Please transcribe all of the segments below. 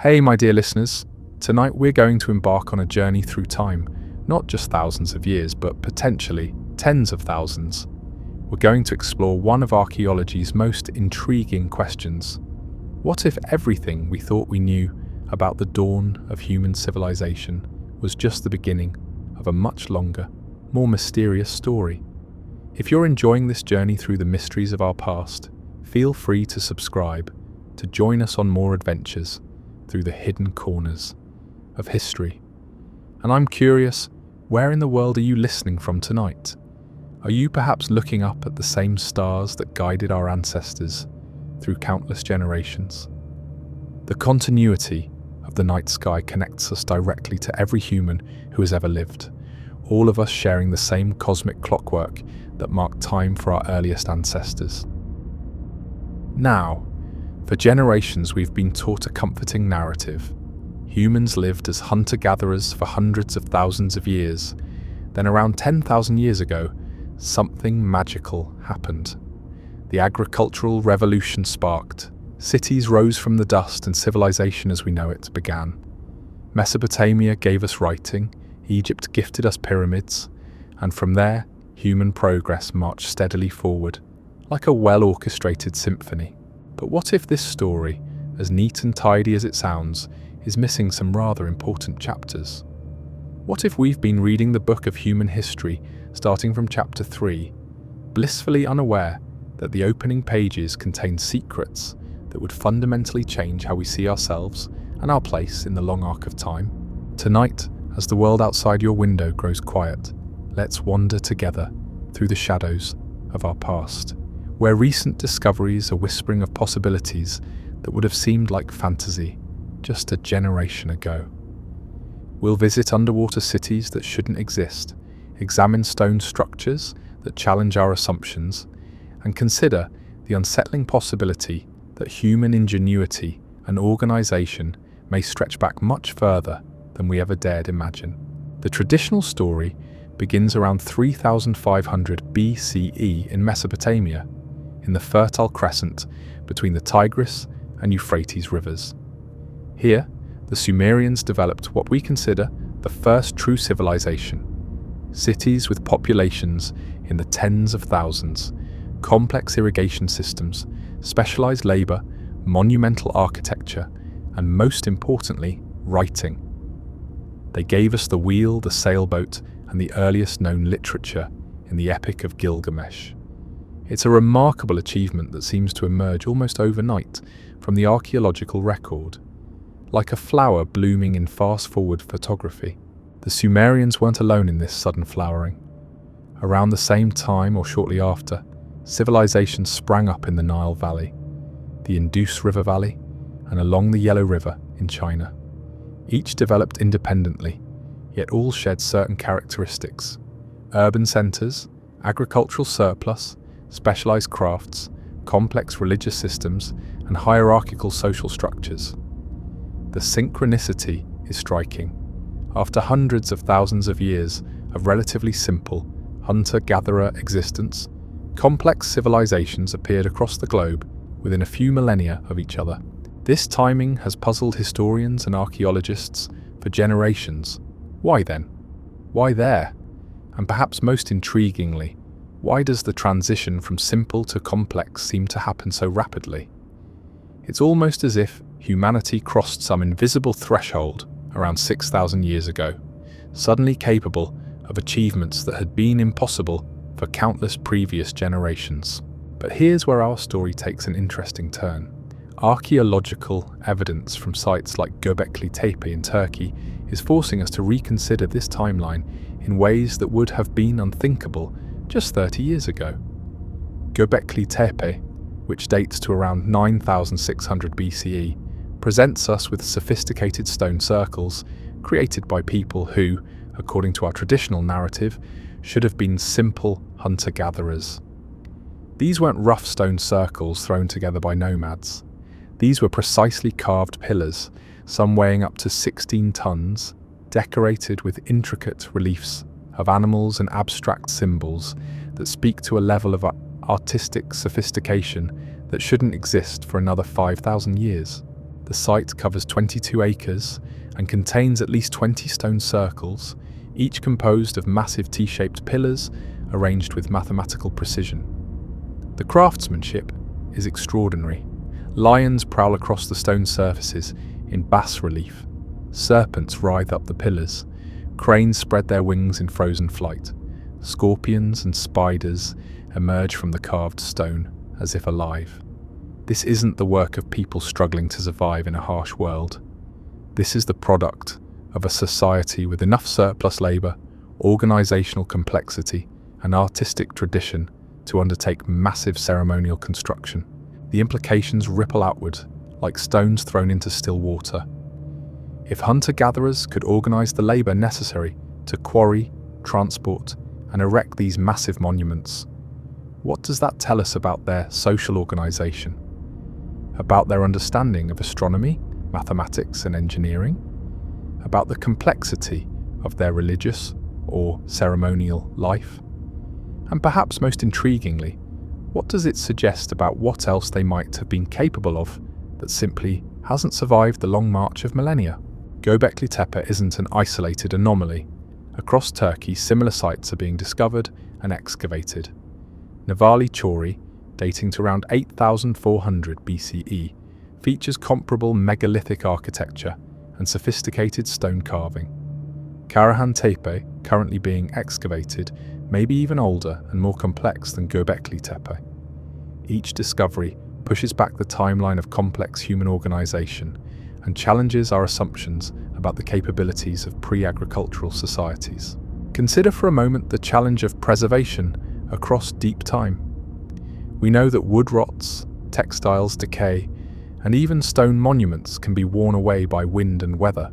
Hey, my dear listeners. Tonight we're going to embark on a journey through time, not just thousands of years, but potentially tens of thousands. We're going to explore one of archaeology's most intriguing questions. What if everything we thought we knew about the dawn of human civilization was just the beginning of a much longer, more mysterious story? If you're enjoying this journey through the mysteries of our past, feel free to subscribe to join us on more adventures through the hidden corners of history. And I'm curious, where in the world are you listening from tonight? Are you perhaps looking up at the same stars that guided our ancestors through countless generations? The continuity of the night sky connects us directly to every human who has ever lived, all of us sharing the same cosmic clockwork that marked time for our earliest ancestors. Now, for generations we've been taught a comforting narrative. Humans lived as hunter-gatherers for hundreds of thousands of years. Then around 10,000 years ago, something magical happened. The agricultural revolution sparked. Cities rose from the dust and civilization as we know it began. Mesopotamia gave us writing, Egypt gifted us pyramids, and from there, human progress marched steadily forward, like a well-orchestrated symphony. But what if this story, as neat and tidy as it sounds, is missing some rather important chapters? What if we've been reading the book of human history starting from chapter 3, blissfully unaware that the opening pages contain secrets that would fundamentally change how we see ourselves and our place in the long arc of time? Tonight, as the world outside your window grows quiet, let's wander together through the shadows of our past, where recent discoveries are whispering of possibilities that would have seemed like fantasy just a generation ago. We'll visit underwater cities that shouldn't exist, examine stone structures that challenge our assumptions, and consider the unsettling possibility that human ingenuity and organization may stretch back much further than we ever dared imagine. The traditional story begins around 3500 BCE in Mesopotamia, in the Fertile Crescent between the Tigris and Euphrates rivers. Here, the Sumerians developed what we consider the first true civilization. Cities with populations in the tens of thousands, complex irrigation systems, specialized labor, monumental architecture, and most importantly, writing. They gave us the wheel, the sailboat, and the earliest known literature in the Epic of Gilgamesh. It's a remarkable achievement that seems to emerge almost overnight from the archaeological record. Like a flower blooming in fast-forward photography, the Sumerians weren't alone in this sudden flowering. Around the same time or shortly after, civilizations sprang up in the Nile Valley, the Indus River Valley, and along the Yellow River in China. Each developed independently, yet all shared certain characteristics: urban centers, agricultural surplus, specialized crafts, complex religious systems, and hierarchical social structures. The synchronicity is striking. After hundreds of thousands of years of relatively simple hunter-gatherer existence, complex civilizations appeared across the globe within a few millennia of each other. This timing has puzzled historians and archaeologists for generations. Why then? Why there? And perhaps most intriguingly, why does the transition from simple to complex seem to happen so rapidly? It's almost as if humanity crossed some invisible threshold around 6,000 years ago, suddenly capable of achievements that had been impossible for countless previous generations. But here's where our story takes an interesting turn. Archaeological evidence from sites like Göbekli Tepe in Turkey is forcing us to reconsider this timeline in ways that would have been unthinkable just 30 years ago. Göbekli Tepe, which dates to around 9,600 BCE, presents us with sophisticated stone circles created by people who, according to our traditional narrative, should have been simple hunter-gatherers. These weren't rough stone circles thrown together by nomads. These were precisely carved pillars, some weighing up to 16 tons, decorated with intricate reliefs of animals and abstract symbols that speak to a level of artistic sophistication that shouldn't exist for another 5,000 years. The site covers 22 acres and contains at least 20 stone circles, each composed of massive T-shaped pillars arranged with mathematical precision. The craftsmanship is extraordinary. Lions prowl across the stone surfaces in bas relief. Serpents writhe up the pillars. Cranes spread their wings in frozen flight. Scorpions and spiders emerge from the carved stone as if alive. This isn't the work of people struggling to survive in a harsh world. This is the product of a society with enough surplus labour, organisational complexity, and artistic tradition to undertake massive ceremonial construction. The implications ripple outward, like stones thrown into still water. If hunter-gatherers could organise the labour necessary to quarry, transport, and erect these massive monuments, what does that tell us about their social organisation? About their understanding of astronomy, mathematics, and engineering? About the complexity of their religious or ceremonial life? And perhaps most intriguingly, what does it suggest about what else they might have been capable of that simply hasn't survived the long march of millennia? Göbekli Tepe isn't an isolated anomaly. Across Turkey, similar sites are being discovered and excavated. Navali Chori, dating to around 8,400 BCE, features comparable megalithic architecture and sophisticated stone carving. Karahan Tepe, currently being excavated, may be even older and more complex than Göbekli Tepe. Each discovery pushes back the timeline of complex human organisation and challenges our assumptions about the capabilities of pre-agricultural societies. Consider for a moment the challenge of preservation across deep time. We know that wood rots, textiles decay, and even stone monuments can be worn away by wind and weather.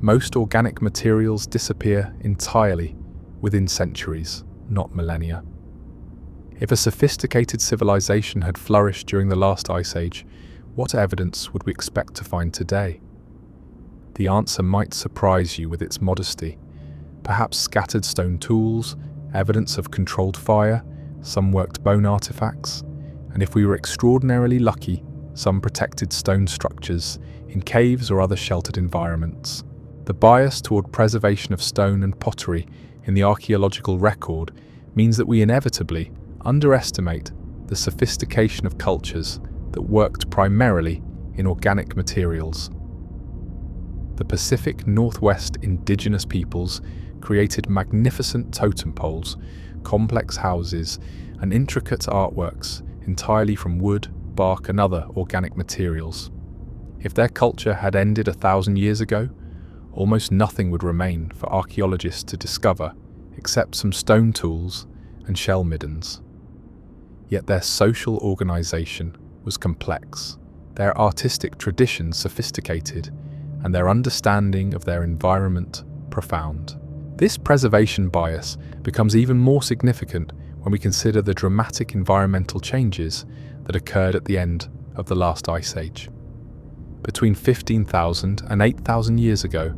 Most organic materials disappear entirely within centuries, not millennia. If a sophisticated civilization had flourished during the last ice age, what evidence would we expect to find today? The answer might surprise you with its modesty. Perhaps scattered stone tools, evidence of controlled fire, some worked bone artifacts, and if we were extraordinarily lucky, some protected stone structures in caves or other sheltered environments. The bias toward preservation of stone and pottery in the archaeological record means that we inevitably underestimate the sophistication of cultures that worked primarily in organic materials. The Pacific Northwest indigenous peoples created magnificent totem poles, complex houses, and intricate artworks entirely from wood, bark, and other organic materials. If their culture had ended 1,000 years ago, almost nothing would remain for archaeologists to discover except some stone tools and shell middens. Yet their social organisation was complex, their artistic traditions sophisticated, and their understanding of their environment profound. This preservation bias becomes even more significant when we consider the dramatic environmental changes that occurred at the end of the last ice age. Between 15,000 and 8,000 years ago,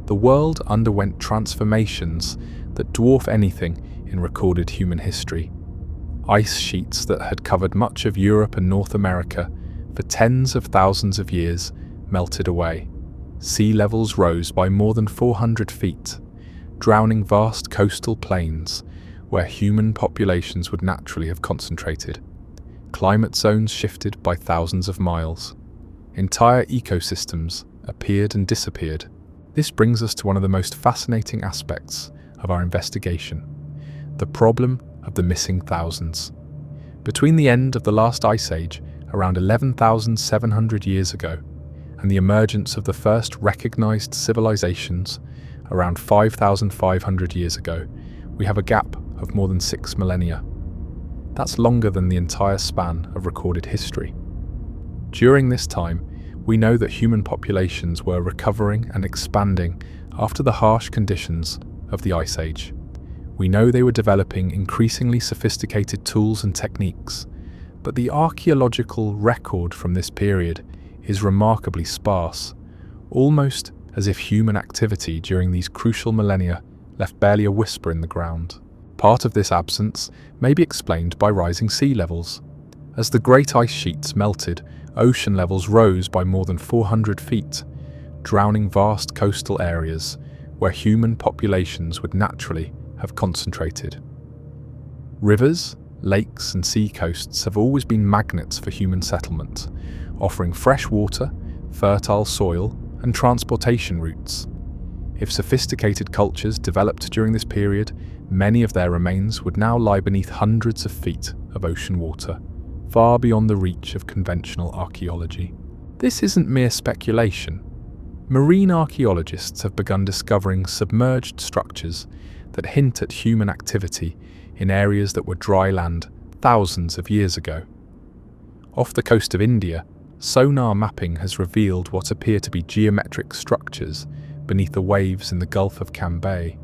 the world underwent transformations that dwarf anything in recorded human history. Ice sheets that had covered much of Europe and North America for tens of thousands of years melted away. Sea levels rose by more than 400 feet, drowning vast coastal plains where human populations would naturally have concentrated. Climate zones shifted by thousands of miles. Entire ecosystems appeared and disappeared. This brings us to one of the most fascinating aspects of our investigation: the problem of the missing thousands. Between the end of the last ice age, around 11,700 years ago, and the emergence of the first recognized civilizations, around 5,500 years ago, we have a gap of more than 6 millennia. That's longer than the entire span of recorded history. During this time, we know that human populations were recovering and expanding after the harsh conditions of the Ice Age. We know they were developing increasingly sophisticated tools and techniques, but the archaeological record from this period is remarkably sparse, almost as if human activity during these crucial millennia left barely a whisper in the ground. Part of this absence may be explained by rising sea levels. As the great ice sheets melted ocean levels rose by more than 400 feet, drowning vast coastal areas where human populations would naturally have concentrated. Rivers, lakes, and sea coasts have always been magnets for human settlement, offering fresh water, fertile soil, and transportation routes. If sophisticated cultures developed during this period, many of their remains would now lie beneath hundreds of feet of ocean water, far beyond the reach of conventional archaeology. This isn't mere speculation. Marine archaeologists have begun discovering submerged structures that hint at human activity in areas that were dry land thousands of years ago. Off the coast of India, sonar mapping has revealed what appear to be geometric structures beneath the waves in the Gulf of Cambay.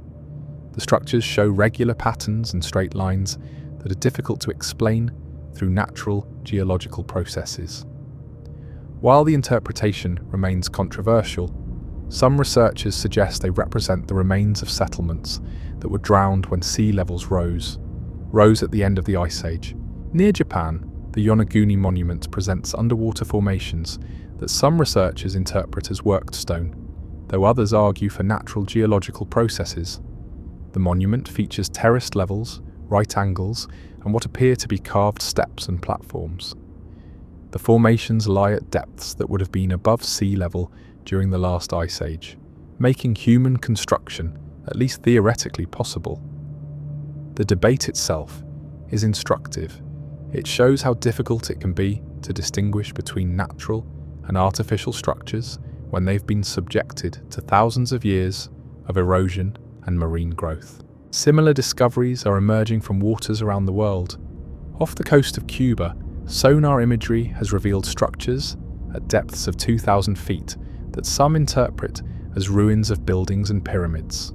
The structures show regular patterns and straight lines that are difficult to explain through natural geological processes. While the interpretation remains controversial, some researchers suggest they represent the remains of settlements that were drowned when sea levels rose at the end of the Ice Age. Near Japan, the Yonaguni Monument presents underwater formations that some researchers interpret as worked stone, though others argue for natural geological processes. The monument features terraced levels, right angles, and what appear to be carved steps and platforms. The formations lie at depths that would have been above sea level during the last Ice Age, making human construction at least theoretically possible. The debate itself is instructive. It shows how difficult it can be to distinguish between natural and artificial structures when they've been subjected to thousands of years of erosion and marine growth. Similar discoveries are emerging from waters around the world. Off the coast of Cuba, sonar imagery has revealed structures at depths of 2,000 feet that some interpret as ruins of buildings and pyramids.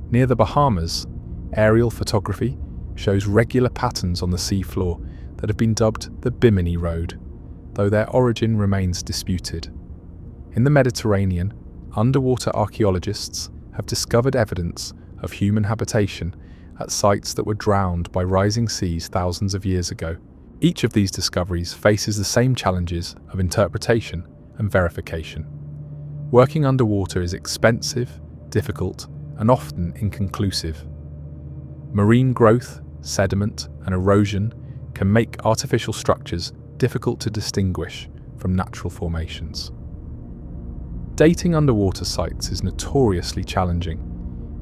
Near the Bahamas, aerial photography shows regular patterns on the seafloor that have been dubbed the Bimini Road, though their origin remains disputed. In the Mediterranean, underwater archaeologists have discovered evidence of human habitation at sites that were drowned by rising seas thousands of years ago. Each of these discoveries faces the same challenges of interpretation and verification. Working underwater is expensive, difficult, and often inconclusive. Marine growth, sediment, and erosion can make artificial structures difficult to distinguish from natural formations. Dating underwater sites is notoriously challenging,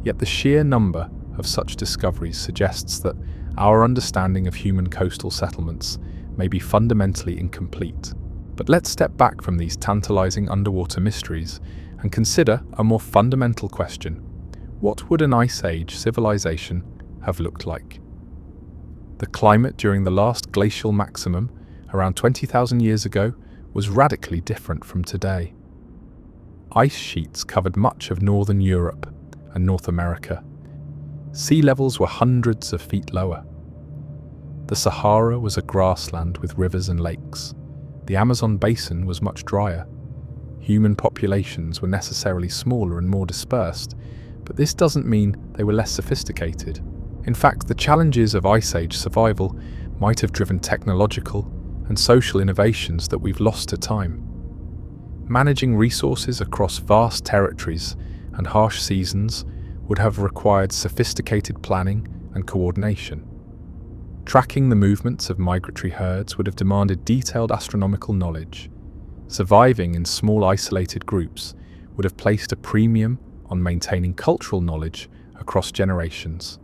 yet the sheer number of such discoveries suggests that our understanding of human coastal settlements may be fundamentally incomplete. But let's step back from these tantalizing underwater mysteries and consider a more fundamental question. What would an Ice Age civilization have looked like? The climate during the last glacial maximum, around 20,000 years ago, was radically different from today. Ice sheets covered much of northern Europe and North America. Sea levels were hundreds of feet lower. The Sahara was a grassland with rivers and lakes. The Amazon basin was much drier. Human populations were necessarily smaller and more dispersed, but this doesn't mean they were less sophisticated. In fact, the challenges of Ice Age survival might have driven technological and social innovations that we've lost to time. Managing resources across vast territories and harsh seasons would have required sophisticated planning and coordination. Tracking the movements of migratory herds would have demanded detailed astronomical knowledge. Surviving in small isolated groups would have placed a premium on maintaining cultural knowledge across generations,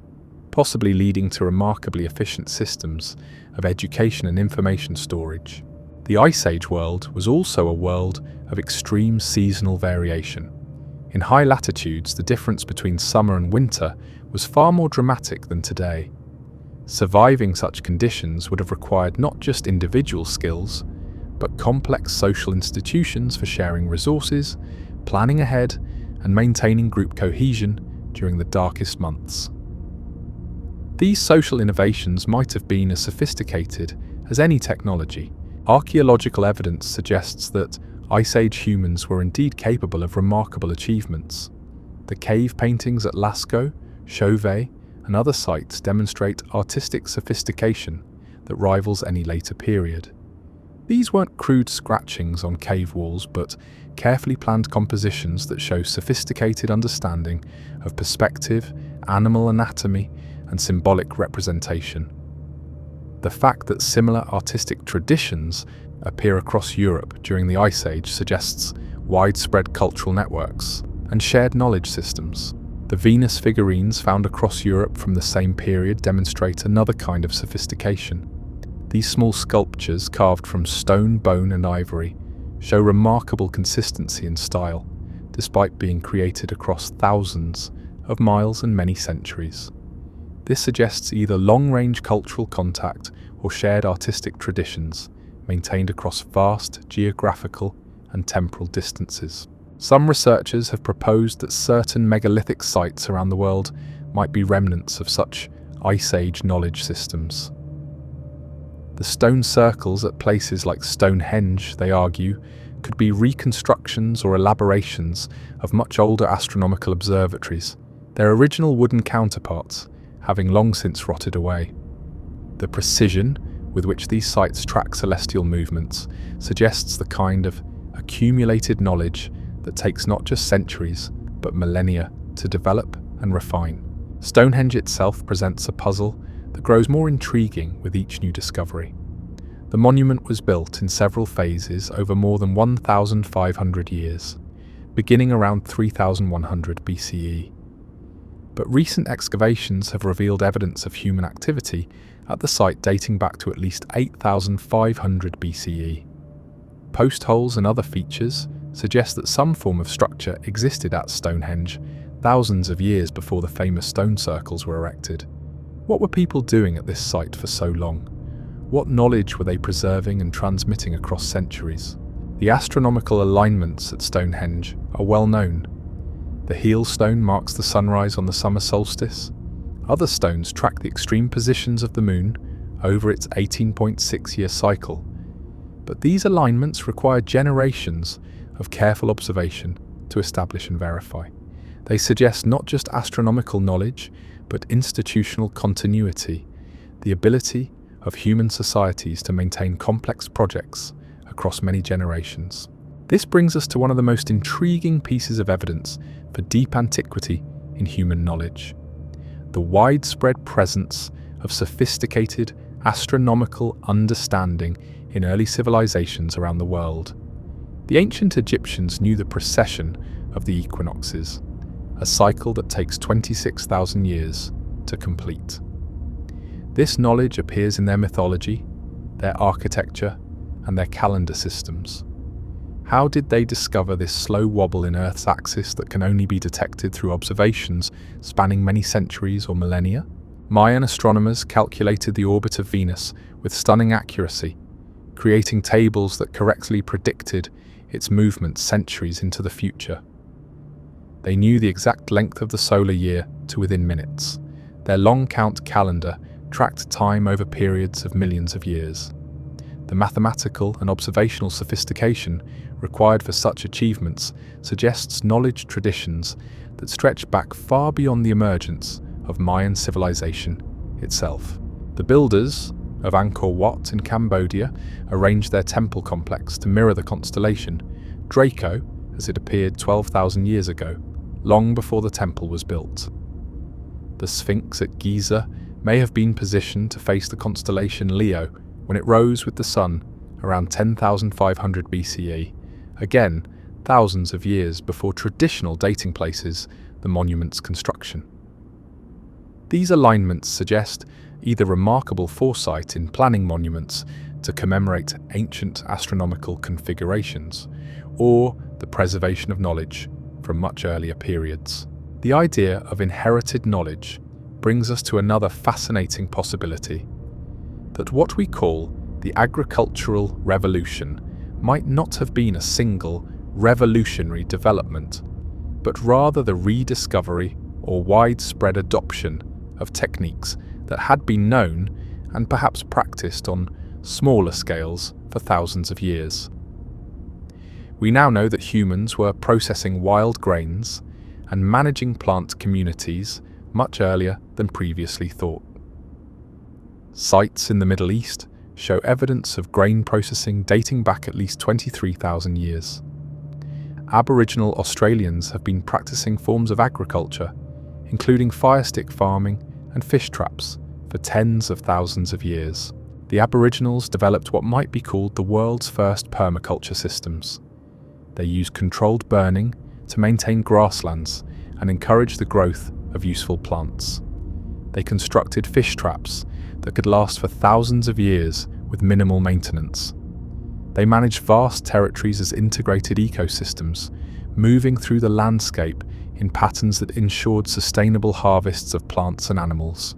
possibly leading to remarkably efficient systems of education and information storage. The Ice Age world was also a world of extreme seasonal variation. In high latitudes, the difference between summer and winter was far more dramatic than today. Surviving such conditions would have required not just individual skills, but complex social institutions for sharing resources, planning ahead, and maintaining group cohesion during the darkest months. These social innovations might have been as sophisticated as any technology. Archaeological evidence suggests that Ice Age humans were indeed capable of remarkable achievements. The cave paintings at Lascaux, Chauvet, and other sites demonstrate artistic sophistication that rivals any later period. These weren't crude scratchings on cave walls, but carefully planned compositions that show sophisticated understanding of perspective, animal anatomy, and symbolic representation. The fact that similar artistic traditions appear across Europe during the Ice Age suggests widespread cultural networks and shared knowledge systems. The Venus figurines found across Europe from the same period demonstrate another kind of sophistication. These small sculptures, carved from stone, bone, and ivory, show remarkable consistency and style, despite being created across thousands of miles and many centuries. This suggests either long-range cultural contact or shared artistic traditions maintained across vast geographical and temporal distances. Some researchers have proposed that certain megalithic sites around the world might be remnants of such Ice Age knowledge systems. The stone circles at places like Stonehenge, they argue, could be reconstructions or elaborations of much older astronomical observatories, their original wooden counterparts having long since rotted away. The precision with which these sites track celestial movements suggests the kind of accumulated knowledge that takes not just centuries, but millennia to develop and refine. Stonehenge itself presents a puzzle that grows more intriguing with each new discovery. The monument was built in several phases over more than 1,500 years, beginning around 3,100 BCE. But recent excavations have revealed evidence of human activity at the site dating back to at least 8,500 BCE. Post holes and other features suggest that some form of structure existed at Stonehenge thousands of years before the famous stone circles were erected. What were people doing at this site for so long? What knowledge were they preserving and transmitting across centuries? The astronomical alignments at Stonehenge are well known. The heel stone marks the sunrise on the summer solstice. Other stones track the extreme positions of the moon over its 18.6-year cycle. But these alignments require generations of careful observation to establish and verify. They suggest not just astronomical knowledge, but institutional continuity, the ability of human societies to maintain complex projects across many generations. This brings us to one of the most intriguing pieces of evidence for deep antiquity in human knowledge: the widespread presence of sophisticated astronomical understanding in early civilizations around the world. The ancient Egyptians knew the precession of the equinoxes, a cycle that takes 26,000 years to complete. This knowledge appears in their mythology, their architecture, and their calendar systems. How did they discover this slow wobble in Earth's axis that can only be detected through observations spanning many centuries or millennia? Mayan astronomers calculated the orbit of Venus with stunning accuracy, creating tables that correctly predicted its movement centuries into the future. They knew the exact length of the solar year to within minutes. Their long count calendar tracked time over periods of millions of years. The mathematical and observational sophistication required for such achievements suggests knowledge traditions that stretch back far beyond the emergence of Mayan civilization itself. The builders of Angkor Wat in Cambodia arranged their temple complex to mirror the constellation Draco as it appeared 12,000 years ago, long before the temple was built. The Sphinx at Giza may have been positioned to face the constellation Leo when it rose with the sun around 10,500 BCE, again thousands of years before traditional dating places the monument's construction. These alignments suggest either remarkable foresight in planning monuments to commemorate ancient astronomical configurations, or the preservation of knowledge from much earlier periods. The idea of inherited knowledge brings us to another fascinating possibility: that what we call the agricultural revolution might not have been a single revolutionary development, but rather the rediscovery or widespread adoption of techniques that had been known and perhaps practiced on smaller scales for thousands of years. We now know that humans were processing wild grains and managing plant communities much earlier than previously thought. Sites in the Middle East show evidence of grain processing dating back at least 23,000 years. Aboriginal Australians have been practicing forms of agriculture, including fire stick farming and fish traps, for tens of thousands of years. The Aboriginals developed what might be called the world's first permaculture systems. They used controlled burning to maintain grasslands and encourage the growth of useful plants. They constructed fish traps that could last for thousands of years with minimal maintenance. They managed vast territories as integrated ecosystems, moving through the landscape in patterns that ensured sustainable harvests of plants and animals.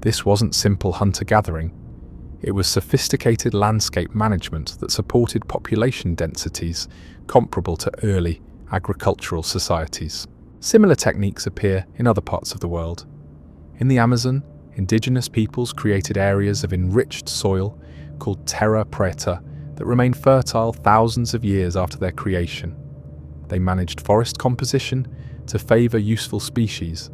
This wasn't simple hunter-gathering. It was sophisticated landscape management that supported population densities comparable to early agricultural societies. Similar techniques appear in other parts of the world. In the Amazon, indigenous peoples created areas of enriched soil called terra preta that remained fertile thousands of years after their creation. They managed forest composition to favor useful species,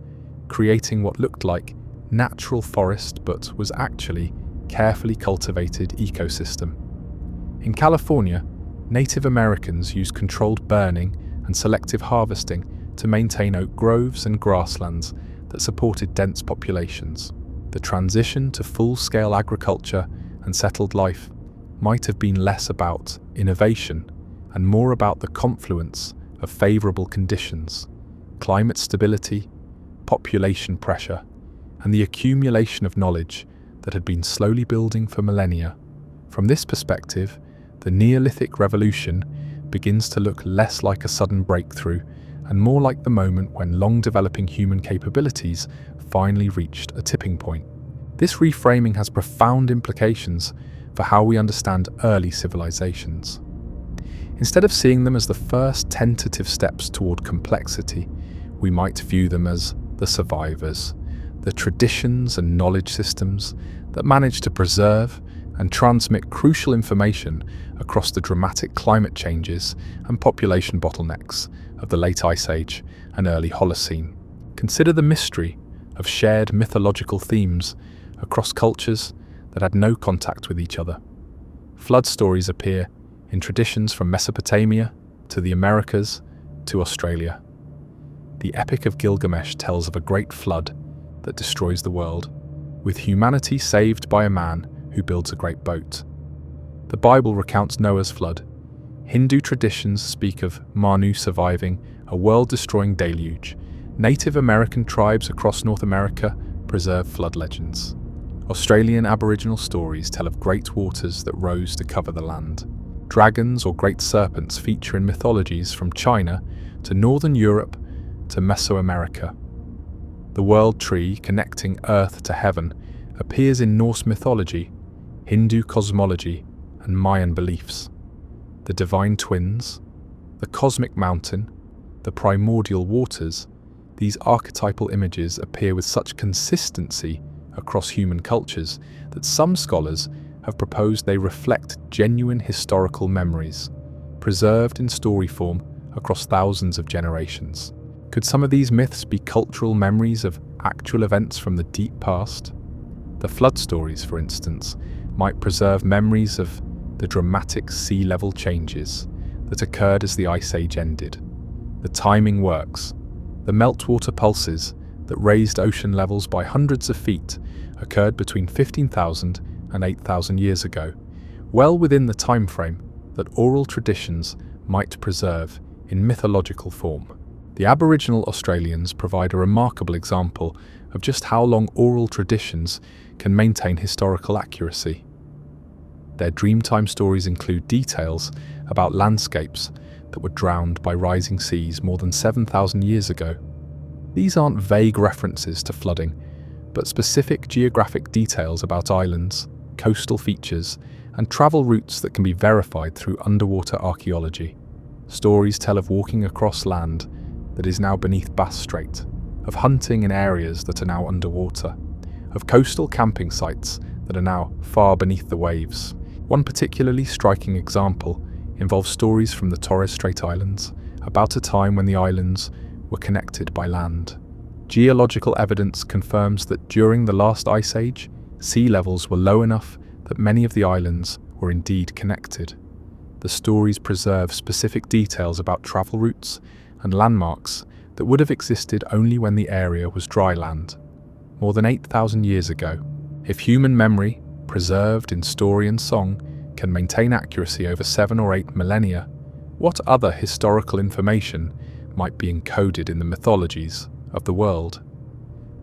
creating what looked like natural forest but was actually carefully cultivated ecosystem. In California, Native Americans used controlled burning and selective harvesting to maintain oak groves and grasslands that supported dense populations. The transition to full-scale agriculture and settled life might have been less about innovation and more about the confluence of favorable conditions, climate stability, population pressure, and the accumulation of knowledge that had been slowly building for millennia. From this perspective, the Neolithic Revolution begins to look less like a sudden breakthrough and more like the moment when long-developing human capabilities finally reached a tipping point. This reframing has profound implications for how we understand early civilizations. Instead of seeing them as the first tentative steps toward complexity, we might view them as the survivors, the traditions and knowledge systems that manage to preserve and transmit crucial information across the dramatic climate changes and population bottlenecks of the late Ice Age and early Holocene. Consider the mystery of shared mythological themes across cultures that had no contact with each other. Flood stories appear in traditions from Mesopotamia to the Americas to Australia. The Epic of Gilgamesh tells of a great flood that destroys the world, with humanity saved by a man who builds a great boat. The Bible recounts Noah's flood. Hindu traditions speak of Manu surviving a world-destroying deluge. Native American tribes across North America preserve flood legends. Australian Aboriginal stories tell of great waters that rose to cover the land. Dragons or great serpents feature in mythologies from China to Northern Europe to Mesoamerica. The world tree connecting earth to heaven appears in Norse mythology, Hindu cosmology, and Mayan beliefs. The divine twins, the cosmic mountain, the primordial waters, these archetypal images appear with such consistency across human cultures that some scholars have proposed they reflect genuine historical memories, preserved in story form across thousands of generations. Could some of these myths be cultural memories of actual events from the deep past? The flood stories, for instance, might preserve memories of the dramatic sea level changes that occurred as the Ice Age ended. The timing works. The meltwater pulses that raised ocean levels by hundreds of feet occurred between 15,000 and 8,000 years ago, well within the time frame that oral traditions might preserve in mythological form. The Aboriginal Australians provide a remarkable example of just how long oral traditions can maintain historical accuracy. Their Dreamtime stories include details about landscapes that were drowned by rising seas more than 7,000 years ago. These aren't vague references to flooding, but specific geographic details about islands, coastal features, and travel routes that can be verified through underwater archaeology. Stories tell of walking across land that is now beneath Bass Strait, of hunting in areas that are now underwater, of coastal camping sites that are now far beneath the waves. One particularly striking example involves stories from the Torres Strait Islands about a time when the islands were connected by land. Geological evidence confirms that during the last ice age, sea levels were low enough that many of the islands were indeed connected. The stories preserve specific details about travel routes and landmarks that would have existed only when the area was dry land, more than 8,000 years ago. If human memory, preserved in story and song, can maintain accuracy over 7 or 8 millennia, what other historical information might be encoded in the mythologies of the world?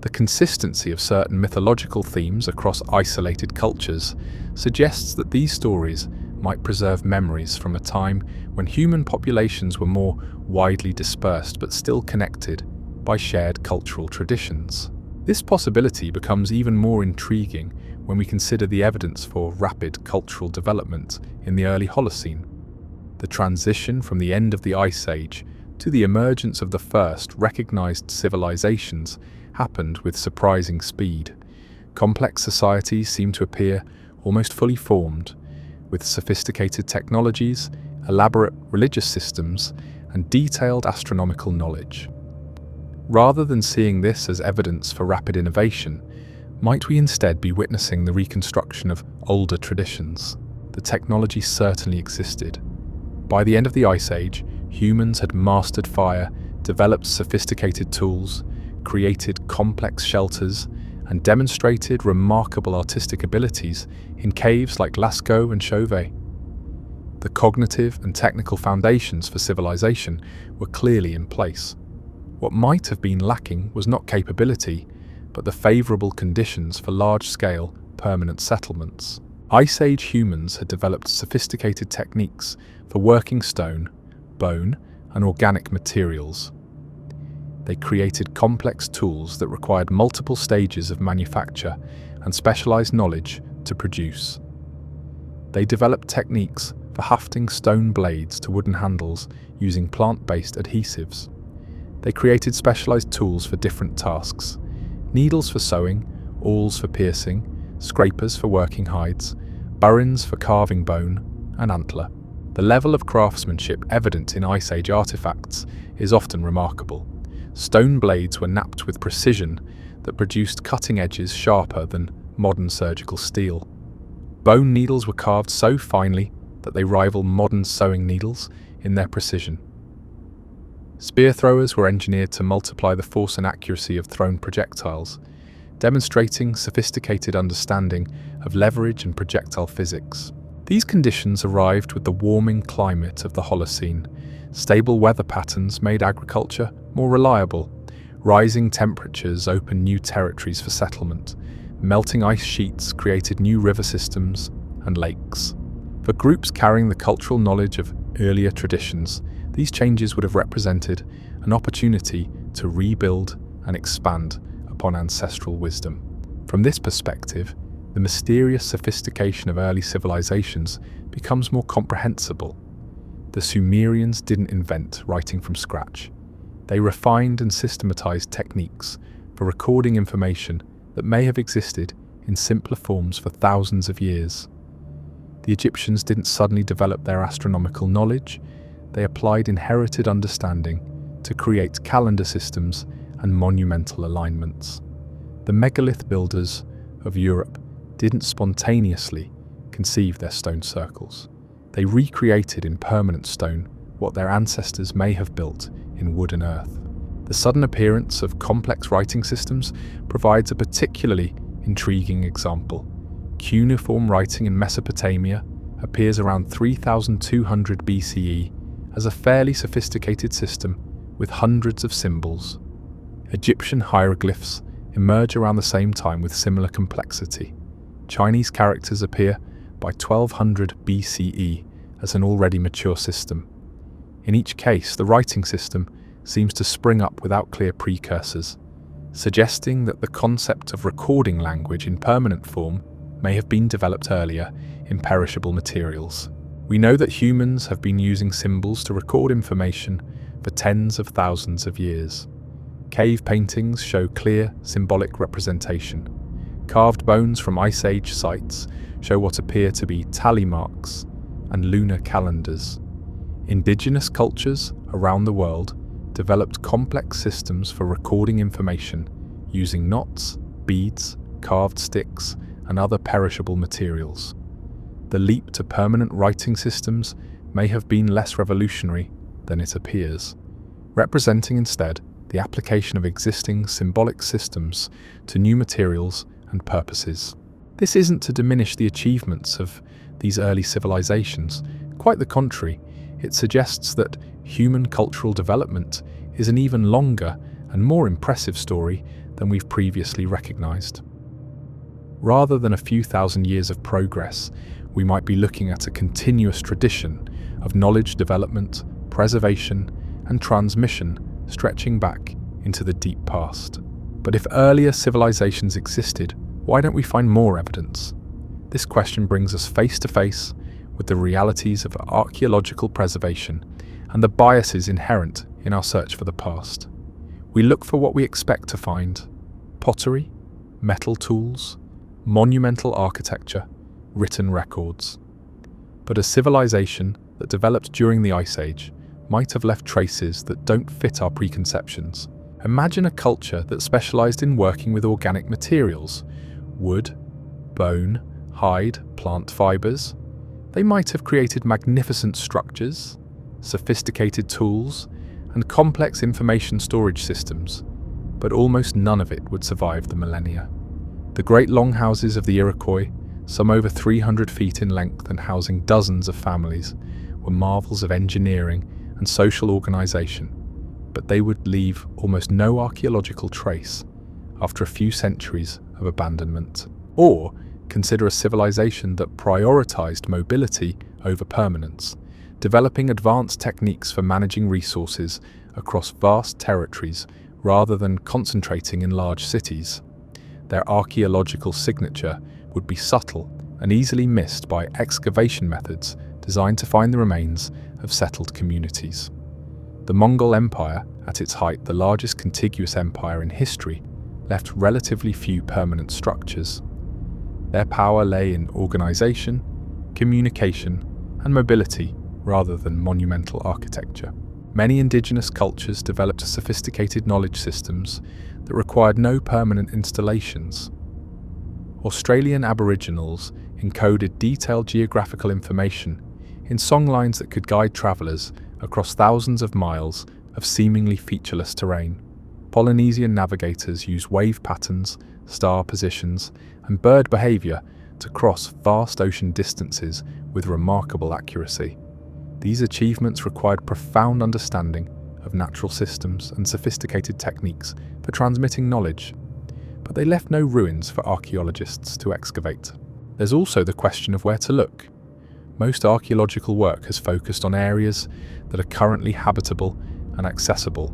The consistency of certain mythological themes across isolated cultures suggests that these stories might preserve memories from a time when human populations were more widely dispersed but still connected by shared cultural traditions. This possibility becomes even more intriguing when we consider the evidence for rapid cultural development in the early Holocene. The transition from the end of the Ice Age to the emergence of the first recognized civilizations happened with surprising speed. Complex societies seem to appear almost fully formed, with sophisticated technologies, elaborate religious systems, and detailed astronomical knowledge. Rather than seeing this as evidence for rapid innovation, might we instead be witnessing the reconstruction of older traditions? The technology certainly existed. By the end of the Ice Age, humans had mastered fire, developed sophisticated tools, created complex shelters, and demonstrated remarkable artistic abilities in caves like Lascaux and Chauvet. The cognitive and technical foundations for civilization were clearly in place. What might have been lacking was not capability, but the favorable conditions for large-scale, permanent settlements. Ice Age humans had developed sophisticated techniques for working stone, bone, and organic materials. They created complex tools that required multiple stages of manufacture and specialized knowledge to produce. They developed techniques for hafting stone blades to wooden handles using plant-based adhesives. They created specialized tools for different tasks: needles for sewing, awls for piercing, scrapers for working hides, burins for carving bone, and antler. The level of craftsmanship evident in Ice Age artifacts is often remarkable. Stone blades were knapped with precision that produced cutting edges sharper than modern surgical steel. Bone needles were carved so finely that they rival modern sewing needles in their precision. Spear throwers were engineered to multiply the force and accuracy of thrown projectiles, demonstrating sophisticated understanding of leverage and projectile physics. These conditions arrived with the warming climate of the Holocene. Stable weather patterns made agriculture more reliable. Rising temperatures opened new territories for settlement. Melting ice sheets created new river systems and lakes. For groups carrying the cultural knowledge of earlier traditions, these changes would have represented an opportunity to rebuild and expand upon ancestral wisdom. From this perspective, the mysterious sophistication of early civilizations becomes more comprehensible. The Sumerians didn't invent writing from scratch. They refined and systematized techniques for recording information that may have existed in simpler forms for thousands of years. The Egyptians didn't suddenly develop their astronomical knowledge. They applied inherited understanding to create calendar systems and monumental alignments. The megalith builders of Europe didn't spontaneously conceive their stone circles. They recreated in permanent stone what their ancestors may have built in wood and earth. The sudden appearance of complex writing systems provides a particularly intriguing example. Cuneiform writing in Mesopotamia appears around 3200 BCE as a fairly sophisticated system with hundreds of symbols. Egyptian hieroglyphs emerge around the same time with similar complexity. Chinese characters appear by 1200 BCE as an already mature system. In each case, the writing system seems to spring up without clear precursors, suggesting that the concept of recording language in permanent form may have been developed earlier in perishable materials. We know that humans have been using symbols to record information for tens of thousands of years. Cave paintings show clear symbolic representation. Carved bones from Ice Age sites show what appear to be tally marks and lunar calendars. Indigenous cultures around the world developed complex systems for recording information using knots, beads, carved sticks, and other perishable materials. The leap to permanent writing systems may have been less revolutionary than it appears, representing instead the application of existing symbolic systems to new materials and purposes. This isn't to diminish the achievements of these early civilizations. Quite the contrary, it suggests that human cultural development is an even longer and more impressive story than we've previously recognized. Rather than a few thousand years of progress, we might be looking at a continuous tradition of knowledge development, preservation, and transmission stretching back into the deep past. But if earlier civilizations existed, why don't we find more evidence? This question brings us face to face with the realities of archaeological preservation and the biases inherent in our search for the past. We look for what we expect to find: pottery, metal tools, monumental architecture, written records. But a civilization that developed during the Ice Age might have left traces that don't fit our preconceptions. Imagine a culture that specialized in working with organic materials: wood, bone, hide, plant fibers. They might have created magnificent structures, sophisticated tools, and complex information storage systems, but almost none of it would survive the millennia. The great longhouses of the Iroquois, some over 300 feet in length and housing dozens of families, were marvels of engineering and social organization, but they would leave almost no archaeological trace after a few centuries of abandonment. Or consider a civilization that prioritized mobility over permanence, developing advanced techniques for managing resources across vast territories rather than concentrating in large cities. Their archaeological signature would be subtle and easily missed by excavation methods designed to find the remains of settled communities. The Mongol Empire, at its height the largest contiguous empire in history, left relatively few permanent structures. Their power lay in organization, communication, and mobility rather than monumental architecture. Many indigenous cultures developed sophisticated knowledge systems that required no permanent installations. Australian Aboriginals encoded detailed geographical information in songlines that could guide travellers across thousands of miles of seemingly featureless terrain. Polynesian navigators used wave patterns, star positions, and bird behaviour to cross vast ocean distances with remarkable accuracy. These achievements required profound understanding of natural systems and sophisticated techniques for transmitting knowledge, but they left no ruins for archaeologists to excavate. There's also the question of where to look. Most archaeological work has focused on areas that are currently habitable and accessible,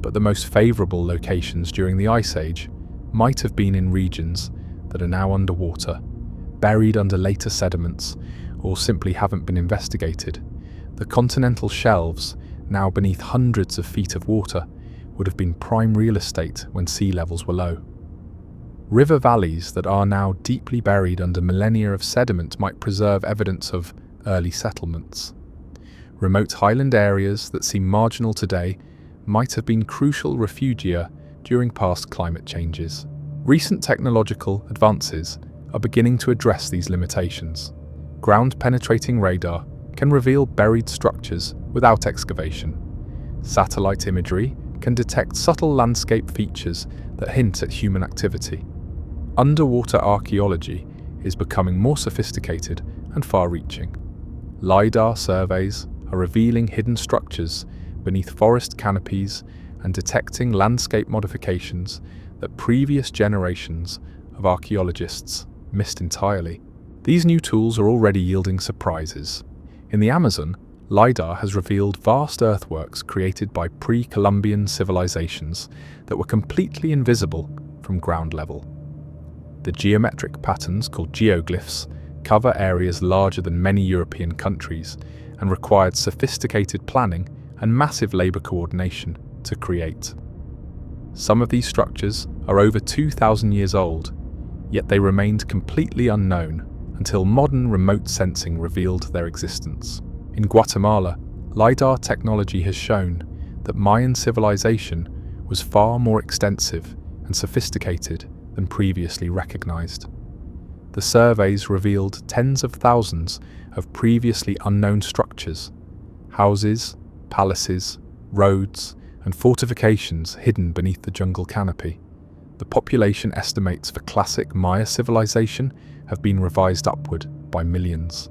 but the most favourable locations during the Ice Age might have been in regions that are now underwater, buried under later sediments, or simply haven't been investigated. The continental shelves, now beneath hundreds of feet of water, would have been prime real estate when sea levels were low. River valleys that are now deeply buried under millennia of sediment might preserve evidence of early settlements. Remote highland areas that seem marginal today might have been crucial refugia during past climate changes. Recent technological advances are beginning to address these limitations. Ground-penetrating radar can reveal buried structures without excavation. Satellite imagery can detect subtle landscape features that hint at human activity. Underwater archaeology is becoming more sophisticated and far-reaching. LiDAR surveys are revealing hidden structures beneath forest canopies and detecting landscape modifications that previous generations of archaeologists missed entirely. These new tools are already yielding surprises. In the Amazon, LiDAR has revealed vast earthworks created by pre-Columbian civilizations that were completely invisible from ground level. The geometric patterns, called geoglyphs, cover areas larger than many European countries and required sophisticated planning and massive labor coordination to create. Some of these structures are over 2,000 years old, yet they remained completely unknown until modern remote sensing revealed their existence. In Guatemala, LiDAR technology has shown that Mayan civilization was far more extensive and sophisticated than previously recognized. The surveys revealed tens of thousands of previously unknown structures, houses, palaces, roads, and fortifications hidden beneath the jungle canopy. The population estimates for classic Maya civilization have been revised upward by millions,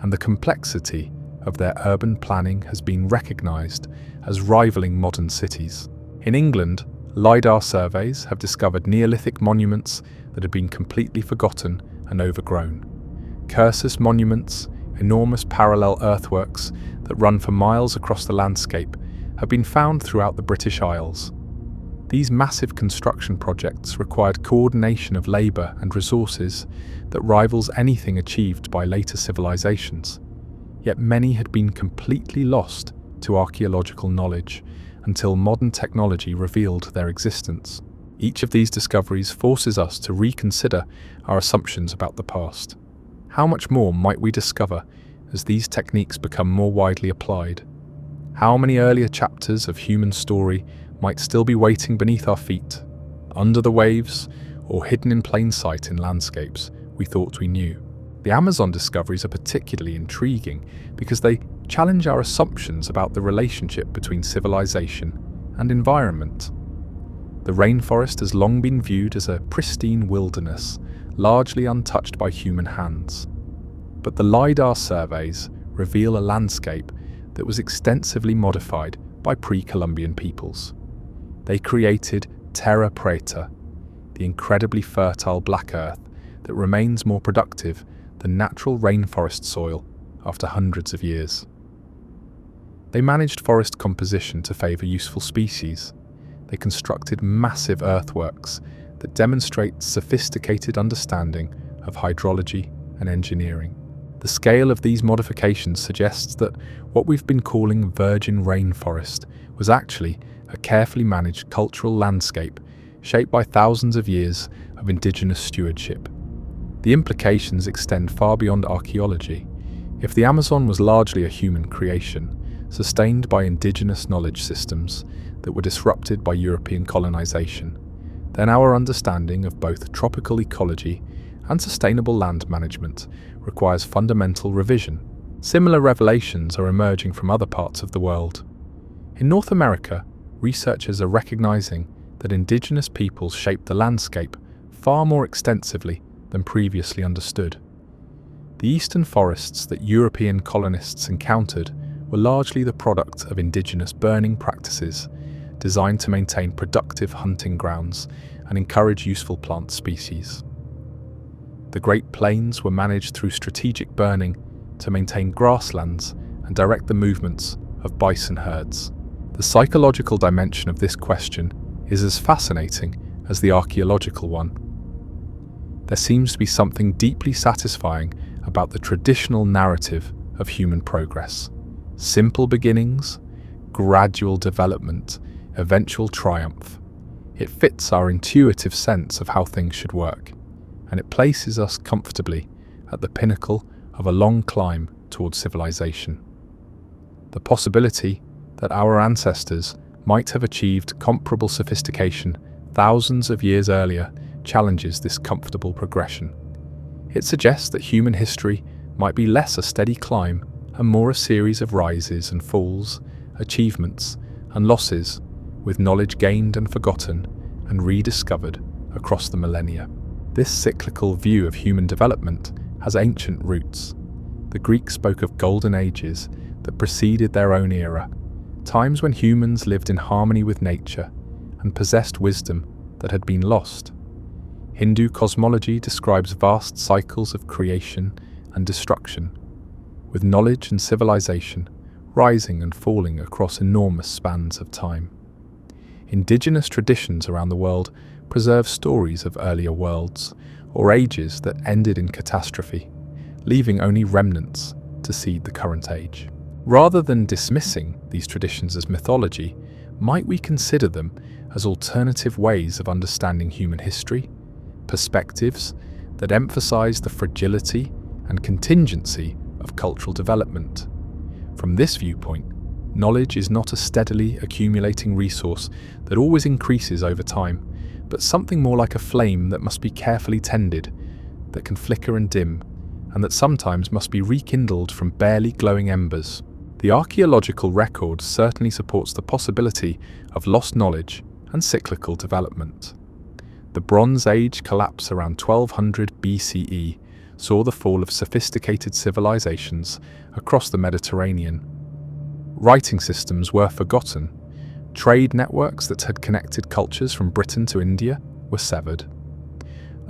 and the complexity of their urban planning has been recognized as rivaling modern cities. In England, LiDAR surveys have discovered Neolithic monuments that had been completely forgotten and overgrown. Cursus monuments, enormous parallel earthworks that run for miles across the landscape, have been found throughout the British Isles. These massive construction projects required coordination of labour and resources that rivals anything achieved by later civilizations. Yet many had been completely lost to archaeological knowledge until modern technology revealed their existence. Each of these discoveries forces us to reconsider our assumptions about the past. How much more might we discover as these techniques become more widely applied? How many earlier chapters of human story might still be waiting beneath our feet, under the waves, or hidden in plain sight in landscapes we thought we knew? The Amazon discoveries are particularly intriguing because they challenge our assumptions about the relationship between civilization and environment. The rainforest has long been viewed as a pristine wilderness, largely untouched by human hands. But the LiDAR surveys reveal a landscape that was extensively modified by pre-Columbian peoples. They created terra preta, the incredibly fertile black earth that remains more productive than natural rainforest soil after hundreds of years. They managed forest composition to favour useful species. They constructed massive earthworks that demonstrate sophisticated understanding of hydrology and engineering. The scale of these modifications suggests that what we've been calling virgin rainforest was actually a carefully managed cultural landscape shaped by thousands of years of indigenous stewardship. The implications extend far beyond archaeology. If the Amazon was largely a human creation, sustained by indigenous knowledge systems that were disrupted by European colonization, then our understanding of both tropical ecology and sustainable land management requires fundamental revision. Similar revelations are emerging from other parts of the world. In North America, researchers are recognizing that indigenous peoples shaped the landscape far more extensively than previously understood. The eastern forests that European colonists encountered were largely the product of indigenous burning practices designed to maintain productive hunting grounds and encourage useful plant species. The Great Plains were managed through strategic burning to maintain grasslands and direct the movements of bison herds. The psychological dimension of this question is as fascinating as the archaeological one. There seems to be something deeply satisfying about the traditional narrative of human progress. Simple beginnings, gradual development, eventual triumph. It fits our intuitive sense of how things should work, and it places us comfortably at the pinnacle of a long climb towards civilization. The possibility that our ancestors might have achieved comparable sophistication thousands of years earlier challenges this comfortable progression. It suggests that human history might be less a steady climb and more a series of rises and falls, achievements and losses, with knowledge gained and forgotten and rediscovered across the millennia. This cyclical view of human development has ancient roots. The Greeks spoke of golden ages that preceded their own era, times when humans lived in harmony with nature and possessed wisdom that had been lost. Hindu cosmology describes vast cycles of creation and destruction, with knowledge and civilization rising and falling across enormous spans of time. Indigenous traditions around the world preserve stories of earlier worlds or ages that ended in catastrophe, leaving only remnants to seed the current age. Rather than dismissing these traditions as mythology, might we consider them as alternative ways of understanding human history, perspectives that emphasize the fragility and contingency of cultural development? From this viewpoint, knowledge is not a steadily accumulating resource that always increases over time, but something more like a flame that must be carefully tended that can flicker and dim, and that sometimes must be rekindled from barely glowing embers. The archaeological record certainly supports the possibility of lost knowledge and cyclical development. The Bronze Age collapse around 1200 BCE saw the fall of sophisticated civilizations across the Mediterranean. Writing systems were forgotten. Trade networks that had connected cultures from Britain to India were severed.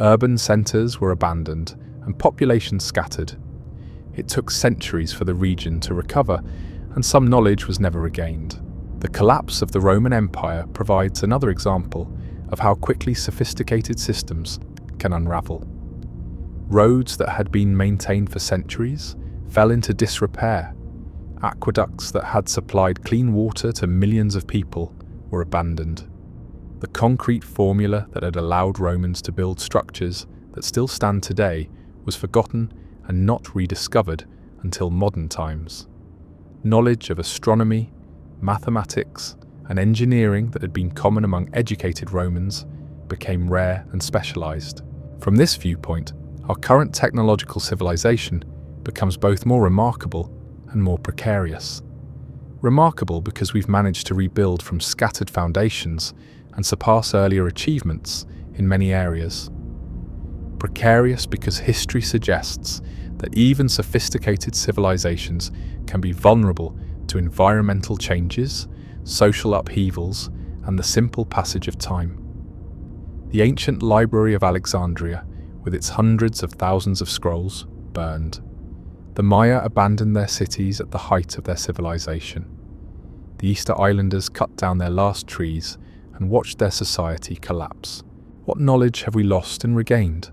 Urban centers were abandoned and populations scattered. It took centuries for the region to recover, and some knowledge was never regained. The collapse of the Roman Empire provides another example of how quickly sophisticated systems can unravel. Roads that had been maintained for centuries fell into disrepair. Aqueducts that had supplied clean water to millions of people were abandoned. The concrete formula that had allowed Romans to build structures that still stand today was forgotten and not rediscovered until modern times. Knowledge of astronomy, mathematics, and engineering that had been common among educated Romans became rare and specialized. From this viewpoint, our current technological civilization becomes both more remarkable and more precarious. Remarkable because we've managed to rebuild from scattered foundations and surpass earlier achievements in many areas. Precarious because history suggests that even sophisticated civilizations can be vulnerable to environmental changes, social upheavals, and the simple passage of time. The ancient Library of Alexandria, with its hundreds of thousands of scrolls, burned. The Maya abandoned their cities at the height of their civilization. The Easter Islanders cut down their last trees and watched their society collapse. What knowledge have we lost and regained?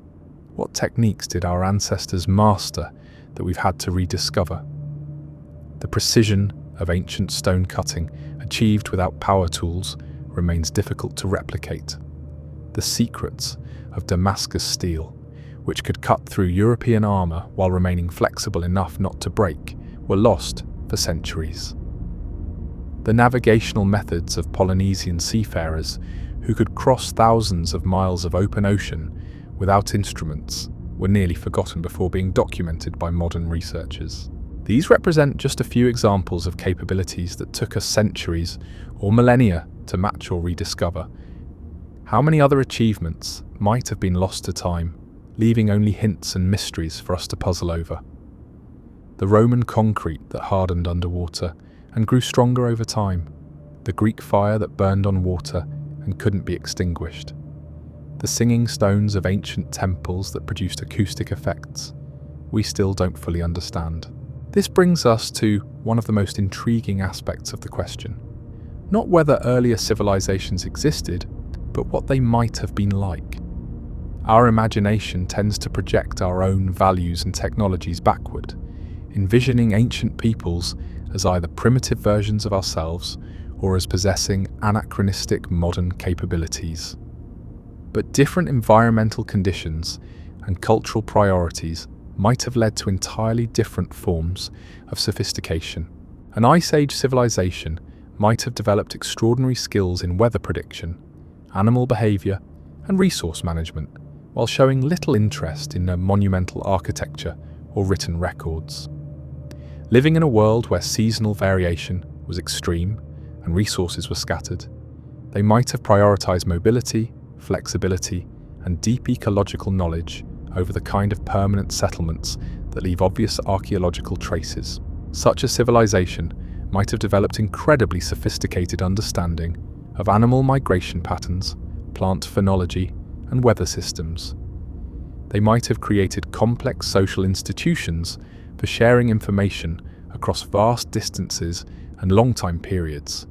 What techniques did our ancestors master that we've had to rediscover? The precision of ancient stone cutting, achieved without power tools, remains difficult to replicate. The secrets of Damascus steel, which could cut through European armor while remaining flexible enough not to break, were lost for centuries. The navigational methods of Polynesian seafarers who could cross thousands of miles of open ocean without instruments were nearly forgotten before being documented by modern researchers. These represent just a few examples of capabilities that took us centuries or millennia to match or rediscover. How many other achievements might have been lost to time, leaving only hints and mysteries for us to puzzle over? The Roman concrete that hardened underwater and grew stronger over time. The Greek fire that burned on water and couldn't be extinguished. The singing stones of ancient temples that produced acoustic effects we still don't fully understand. This brings us to one of the most intriguing aspects of the question. Not whether earlier civilizations existed, but what they might have been like. Our imagination tends to project our own values and technologies backward, envisioning ancient peoples as either primitive versions of ourselves or as possessing anachronistic modern capabilities. But different environmental conditions and cultural priorities might have led to entirely different forms of sophistication. An Ice Age civilization might have developed extraordinary skills in weather prediction, animal behavior, and resource management, while showing little interest in monumental architecture or written records. Living in a world where seasonal variation was extreme and resources were scattered, they might have prioritized mobility, flexibility, and deep ecological knowledge over the kind of permanent settlements that leave obvious archaeological traces. Such a civilization might have developed incredibly sophisticated understanding of animal migration patterns, plant phenology, and weather systems. They might have created complex social institutions for sharing information across vast distances and long time periods.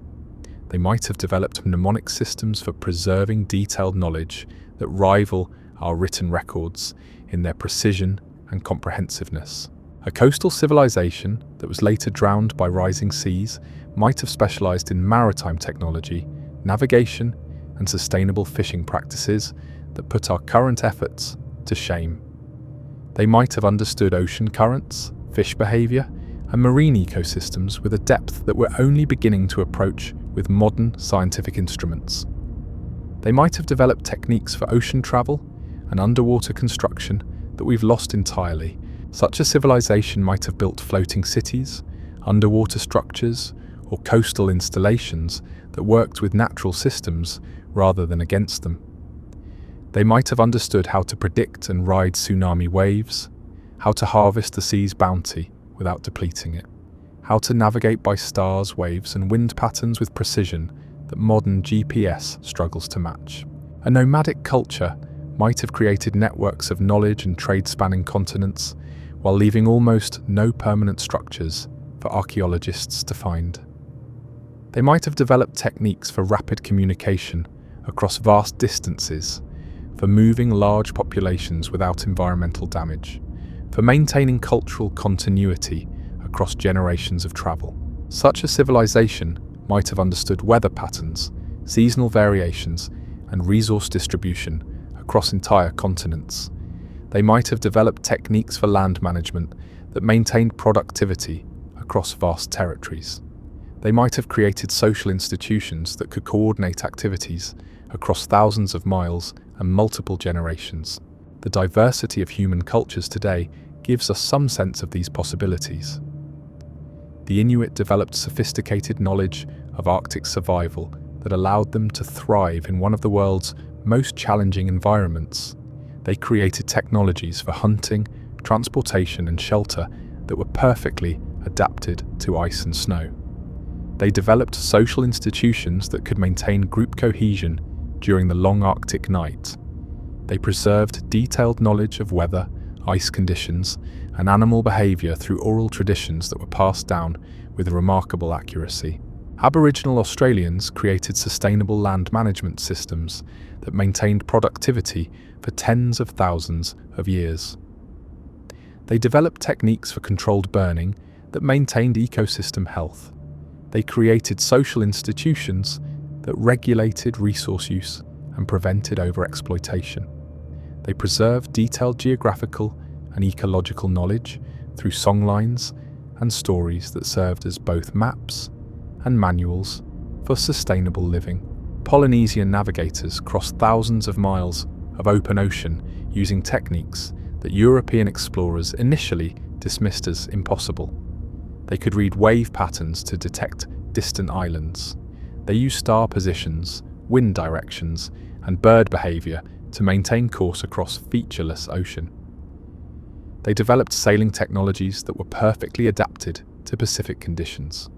They might have developed mnemonic systems for preserving detailed knowledge that rival our written records in their precision and comprehensiveness. A coastal civilization that was later drowned by rising seas might have specialized in maritime technology, navigation, and sustainable fishing practices that put our current efforts to shame. They might have understood ocean currents, fish behavior, and marine ecosystems with a depth that we're only beginning to approach with modern scientific instruments. They might have developed techniques for ocean travel and underwater construction that we've lost entirely. Such a civilization might have built floating cities, underwater structures, or coastal installations that worked with natural systems rather than against them. They might have understood how to predict and ride tsunami waves, how to harvest the sea's bounty without depleting it, how to navigate by stars, waves, and wind patterns with precision that modern GPS struggles to match. A nomadic culture might have created networks of knowledge and trade spanning continents, while leaving almost no permanent structures for archaeologists to find. They might have developed techniques for rapid communication across vast distances, for moving large populations without environmental damage, for maintaining cultural continuity across generations of travel. Such a civilization might have understood weather patterns, seasonal variations, and resource distribution across entire continents. They might have developed techniques for land management that maintained productivity across vast territories. They might have created social institutions that could coordinate activities across thousands of miles and multiple generations. The diversity of human cultures today gives us some sense of these possibilities. The Inuit developed sophisticated knowledge of Arctic survival that allowed them to thrive in one of the world's most challenging environments. They created technologies for hunting, transportation, and shelter that were perfectly adapted to ice and snow. They developed social institutions that could maintain group cohesion during the long Arctic night. They preserved detailed knowledge of weather, ice conditions, and animal behavior through oral traditions that were passed down with remarkable accuracy. Aboriginal Australians created sustainable land management systems that maintained productivity for tens of thousands of years. They developed techniques for controlled burning that maintained ecosystem health. They created social institutions that regulated resource use and prevented overexploitation. They preserved detailed geographical and ecological knowledge through songlines and stories that served as both maps and manuals for sustainable living. Polynesian navigators crossed thousands of miles of open ocean using techniques that European explorers initially dismissed as impossible. They could read wave patterns to detect distant islands. They used star positions, wind directions, and bird behavior to maintain course across featureless ocean. They developed sailing technologies that were perfectly adapted to Pacific conditions.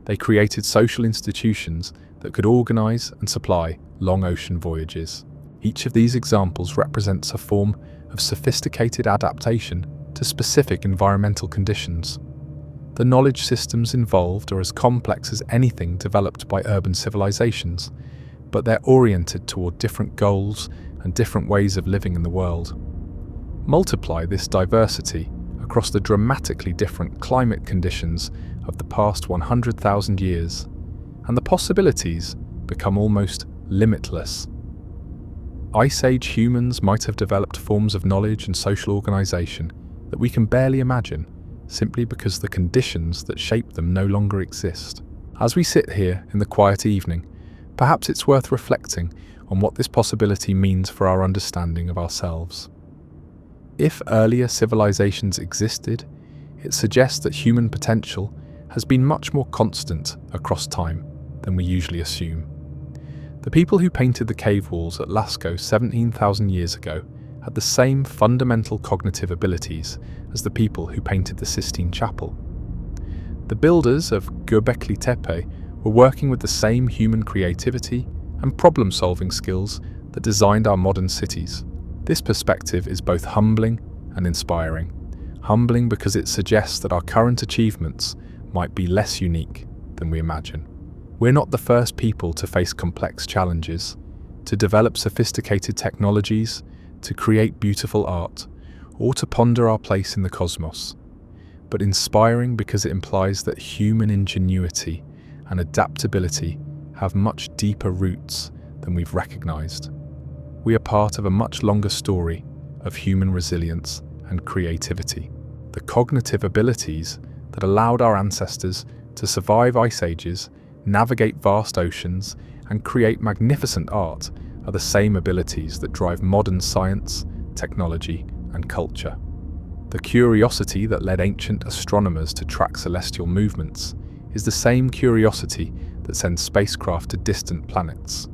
They created social institutions that could organize and supply long ocean voyages. Each of these examples represents a form of sophisticated adaptation to specific environmental conditions. The knowledge systems involved are as complex as anything developed by urban civilizations, but they're oriented toward different goals and different ways of living in the world. Multiply this diversity across the dramatically different climate conditions of the past 100,000 years, and the possibilities become almost limitless. Ice Age humans might have developed forms of knowledge and social organization that we can barely imagine, simply because the conditions that shape them no longer exist. As we sit here in the quiet evening, perhaps it's worth reflecting on what this possibility means for our understanding of ourselves. If earlier civilizations existed, it suggests that human potential has been much more constant across time than we usually assume. The people who painted the cave walls at Lascaux 17,000 years ago had the same fundamental cognitive abilities as the people who painted the Sistine Chapel. The builders of Göbekli Tepe were working with the same human creativity and problem-solving skills that designed our modern cities. This perspective is both humbling and inspiring. Humbling because it suggests that our current achievements might be less unique than we imagine. We're not the first people to face complex challenges, to develop sophisticated technologies, to create beautiful art, or to ponder our place in the cosmos. But inspiring because it implies that human ingenuity and adaptability have much deeper roots than we've recognized. We are part of a much longer story of human resilience and creativity. The cognitive abilities that allowed our ancestors to survive ice ages, navigate vast oceans, and create magnificent art are the same abilities that drive modern science, technology, and culture. The curiosity that led ancient astronomers to track celestial movements is the same curiosity that sends spacecraft to distant planets.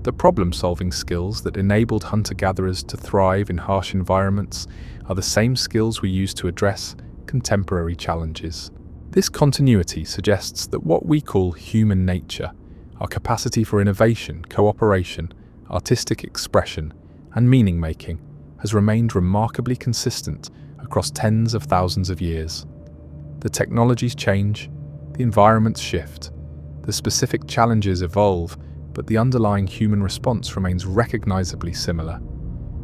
The problem-solving skills that enabled hunter-gatherers to thrive in harsh environments are the same skills we use to address contemporary challenges. This continuity suggests that what we call human nature, our capacity for innovation, cooperation, artistic expression, and meaning-making, has remained remarkably consistent across tens of thousands of years. The technologies change, the environments shift, the specific challenges evolve, but the underlying human response remains recognizably similar.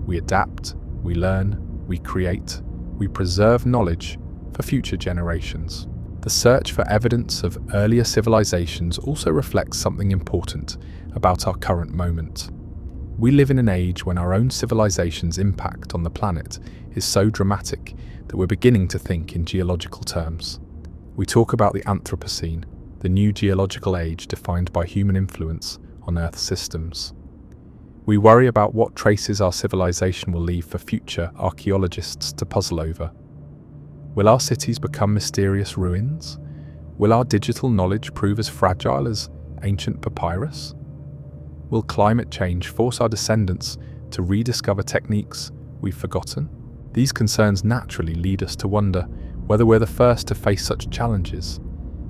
We adapt, we learn, we create, we preserve knowledge for future generations. The search for evidence of earlier civilizations also reflects something important about our current moment. We live in an age when our own civilization's impact on the planet is so dramatic that we're beginning to think in geological terms. We talk about the Anthropocene, the new geological age defined by human influence on Earth's systems. We worry about what traces our civilization will leave for future archaeologists to puzzle over. Will our cities become mysterious ruins? Will our digital knowledge prove as fragile as ancient papyrus? Will climate change force our descendants to rediscover techniques we've forgotten? These concerns naturally lead us to wonder whether we're the first to face such challenges.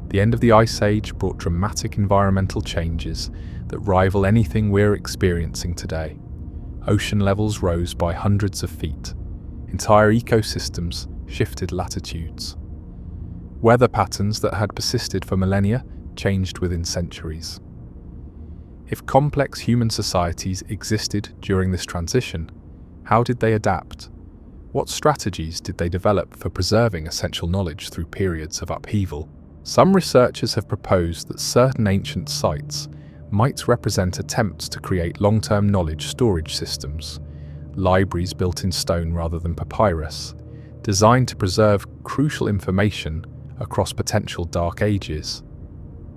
The end of the Ice Age brought dramatic environmental changes that rival anything we're experiencing today. Ocean levels rose by hundreds of feet. Entire ecosystems shifted latitudes. Weather patterns that had persisted for millennia changed within centuries. If complex human societies existed during this transition, how did they adapt? What strategies did they develop for preserving essential knowledge through periods of upheaval? Some researchers have proposed that certain ancient sites might represent attempts to create long-term knowledge storage systems, libraries built in stone rather than papyrus, designed to preserve crucial information across potential dark ages.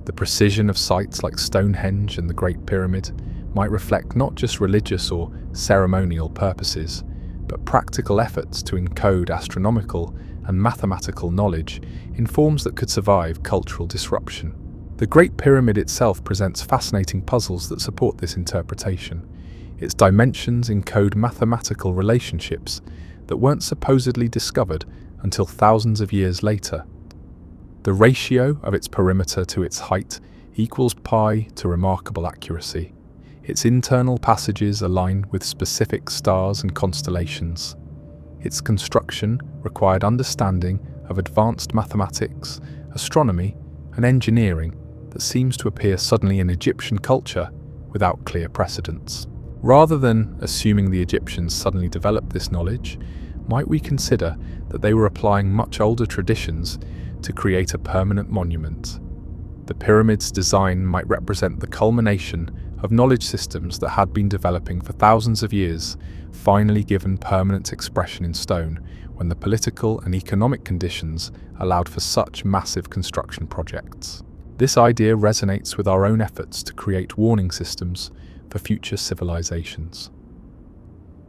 The precision of sites like Stonehenge and the Great Pyramid might reflect not just religious or ceremonial purposes, but practical efforts to encode astronomical and mathematical knowledge in forms that could survive cultural disruption. The Great Pyramid itself presents fascinating puzzles that support this interpretation. Its dimensions encode mathematical relationships that weren't supposedly discovered until thousands of years later. The ratio of its perimeter to its height equals pi to remarkable accuracy. Its internal passages align with specific stars and constellations. Its construction required understanding of advanced mathematics, astronomy, and engineering that seems to appear suddenly in Egyptian culture without clear precedents. Rather than assuming the Egyptians suddenly developed this knowledge, might we consider that they were applying much older traditions to create a permanent monument? The pyramid's design might represent the culmination of knowledge systems that had been developing for thousands of years, finally given permanent expression in stone when the political and economic conditions allowed for such massive construction projects. This idea resonates with our own efforts to create warning systems for future civilizations.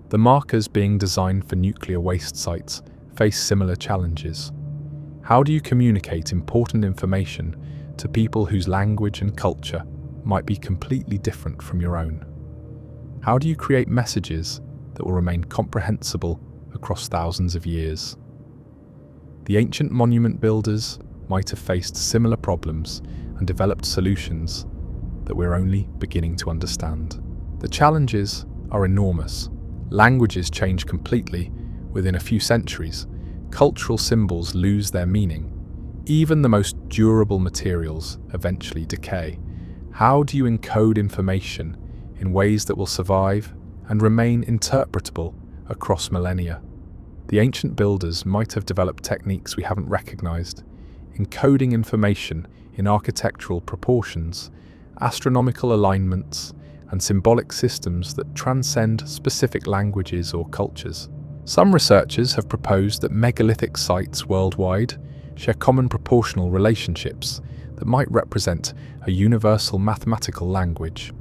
The markers being designed for nuclear waste sites face similar challenges. How do you communicate important information to people whose language and culture might be completely different from your own? How do you create messages that will remain comprehensible across thousands of years? The ancient monument builders might have faced similar problems and developed solutions that we're only beginning to understand. The challenges are enormous. Languages change completely within a few centuries. Cultural symbols lose their meaning. Even the most durable materials eventually decay. How do you encode information in ways that will survive and remain interpretable across millennia? The ancient builders might have developed techniques we haven't recognized, encoding information in architectural proportions, astronomical alignments, and symbolic systems that transcend specific languages or cultures. Some researchers have proposed that megalithic sites worldwide share common proportional relationships that might represent a universal mathematical language.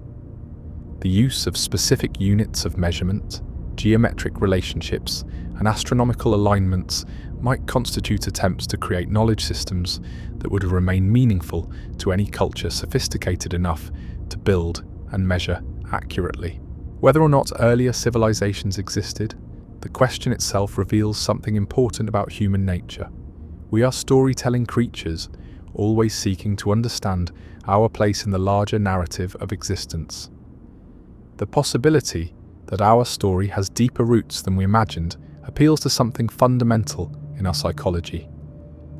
The use of specific units of measurement, geometric relationships, and astronomical alignments might constitute attempts to create knowledge systems that would remain meaningful to any culture sophisticated enough to build and measure accurately. Whether or not earlier civilizations existed, the question itself reveals something important about human nature. We are storytelling creatures, always seeking to understand our place in the larger narrative of existence. The possibility that our story has deeper roots than we imagined appeals to something fundamental in our psychology.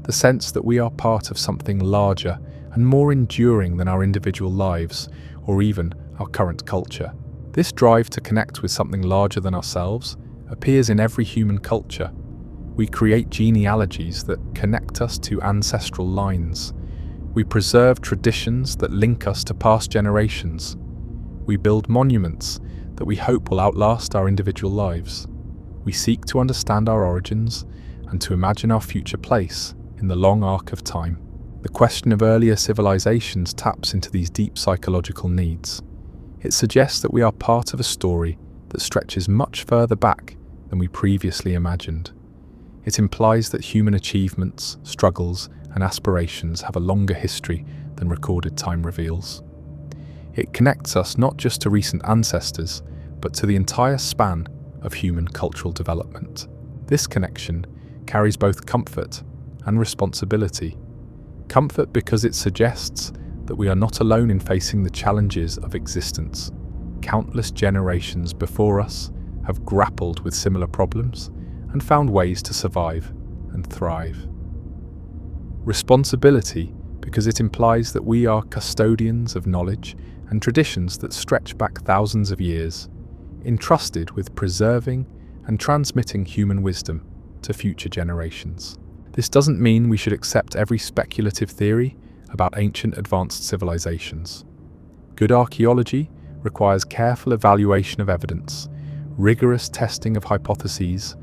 The sense that we are part of something larger and more enduring than our individual lives, or even our current culture. This drive to connect with something larger than ourselves appears in every human culture. We create genealogies that connect us to ancestral lines. We preserve traditions that link us to past generations. We build monuments that we hope will outlast our individual lives. We seek to understand our origins and to imagine our future place in the long arc of time. The question of earlier civilizations taps into these deep psychological needs. It suggests that we are part of a story that stretches much further back than we previously imagined. It implies that human achievements, struggles, and aspirations have a longer history than recorded time reveals. It connects us not just to recent ancestors, but to the entire span of human cultural development. This connection carries both comfort and responsibility. Comfort because it suggests that we are not alone in facing the challenges of existence. Countless generations before us have grappled with similar problems and found ways to survive and thrive. Responsibility because it implies that we are custodians of knowledge and traditions that stretch back thousands of years, entrusted with preserving and transmitting human wisdom to future generations. This doesn't mean we should accept every speculative theory about ancient advanced civilizations. Good archaeology requires careful evaluation of evidence, rigorous testing of hypotheses,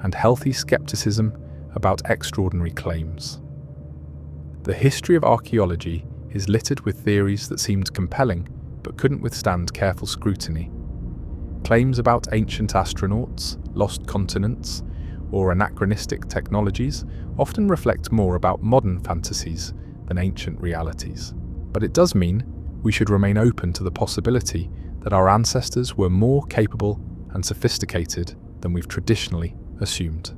and healthy skepticism about extraordinary claims. The history of archaeology is littered with theories that seemed compelling but couldn't withstand careful scrutiny. Claims about ancient astronauts, lost continents, or anachronistic technologies often reflect more about modern fantasies than ancient realities. But it does mean we should remain open to the possibility that our ancestors were more capable and sophisticated than we've traditionally assumed.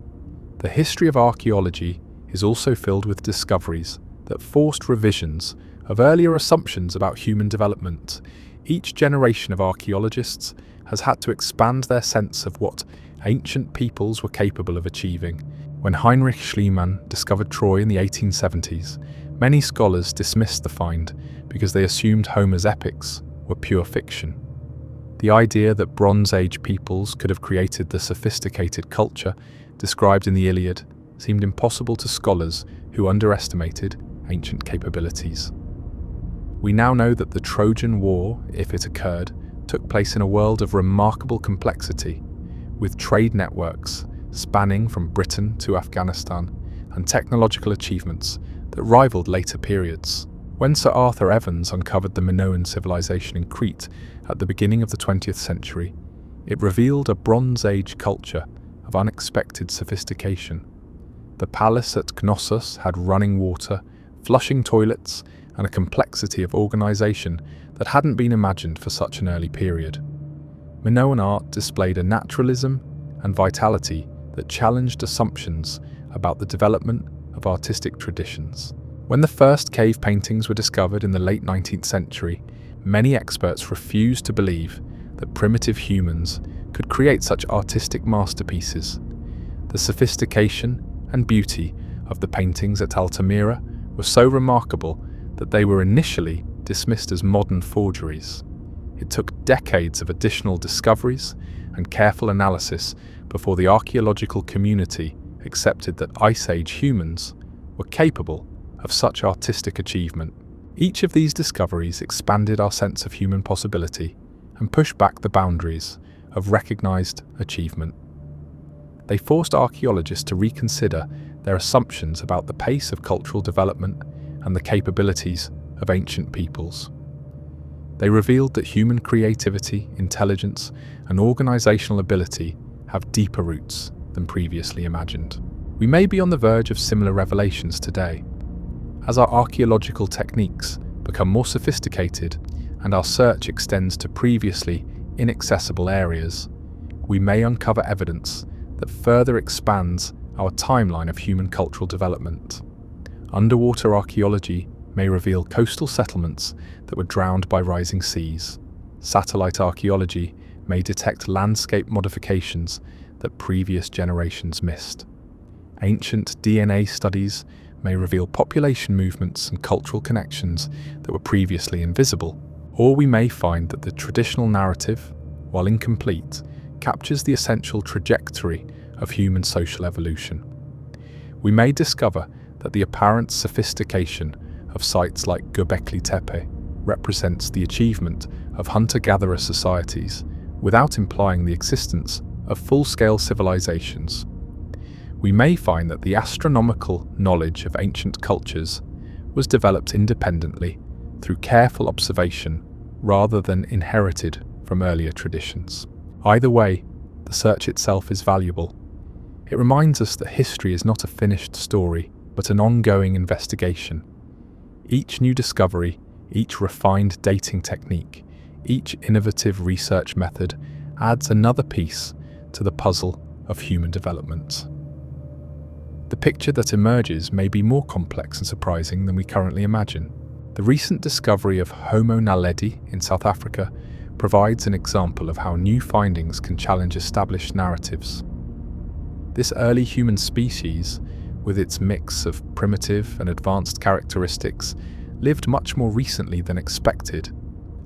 The history of archaeology is also filled with discoveries that forced revisions of earlier assumptions about human development. Each generation of archaeologists has had to expand their sense of what ancient peoples were capable of achieving. When Heinrich Schliemann discovered Troy in the 1870s, many scholars dismissed the find because they assumed Homer's epics were pure fiction. The idea that Bronze Age peoples could have created the sophisticated culture described in the Iliad seemed impossible to scholars who underestimated ancient capabilities. We now know that the Trojan War, if it occurred, took place in a world of remarkable complexity, with trade networks spanning from Britain to Afghanistan and technological achievements that rivaled later periods. When Sir Arthur Evans uncovered the Minoan civilization in Crete at the beginning of the 20th century, it revealed a Bronze Age culture of unexpected sophistication. The palace at Knossos had running water, flushing toilets, and a complexity of organization that hadn't been imagined for such an early period. Minoan art displayed a naturalism and vitality that challenged assumptions about the development of artistic traditions. When the first cave paintings were discovered in the late 19th century, many experts refused to believe that primitive humans could create such artistic masterpieces. The sophistication and beauty of the paintings at Altamira were so remarkable that they were initially dismissed as modern forgeries. It took decades of additional discoveries and careful analysis before the archaeological community accepted that Ice Age humans were capable of such artistic achievement. Each of these discoveries expanded our sense of human possibility and pushed back the boundaries of recognized achievement. They forced archaeologists to reconsider their assumptions about the pace of cultural development and the capabilities of ancient peoples. They revealed that human creativity, intelligence, and organizational ability have deeper roots than previously imagined. We may be on the verge of similar revelations today. As our archaeological techniques become more sophisticated and our search extends to previously inaccessible areas, we may uncover evidence that further expands our timeline of human cultural development. Underwater archaeology may reveal coastal settlements that were drowned by rising seas. Satellite archaeology may detect landscape modifications that previous generations missed. Ancient DNA studies may reveal population movements and cultural connections that were previously invisible. Or we may find that the traditional narrative, while incomplete, captures the essential trajectory of human social evolution. We may discover that the apparent sophistication of sites like Göbekli Tepe represents the achievement of hunter-gatherer societies without implying the existence of full-scale civilizations. We may find that the astronomical knowledge of ancient cultures was developed independently through careful observation rather than inherited from earlier traditions. Either way, the search itself is valuable. It reminds us that history is not a finished story, but an ongoing investigation. Each new discovery, each refined dating technique, each innovative research method adds another piece to the puzzle of human development. The picture that emerges may be more complex and surprising than we currently imagine. The recent discovery of Homo naledi in South Africa provides an example of how new findings can challenge established narratives. This early human species, with its mix of primitive and advanced characteristics, lived much more recently than expected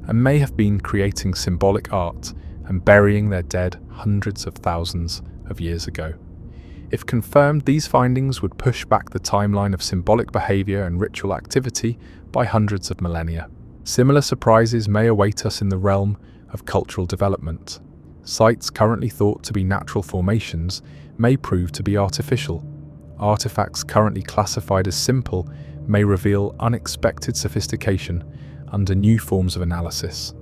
and may have been creating symbolic art and burying their dead hundreds of thousands of years ago. If confirmed, these findings would push back the timeline of symbolic behavior and ritual activity by hundreds of millennia. Similar surprises may await us in the realm of cultural development. Sites currently thought to be natural formations may prove to be artificial. Artifacts currently classified as simple may reveal unexpected sophistication under new forms of analysis.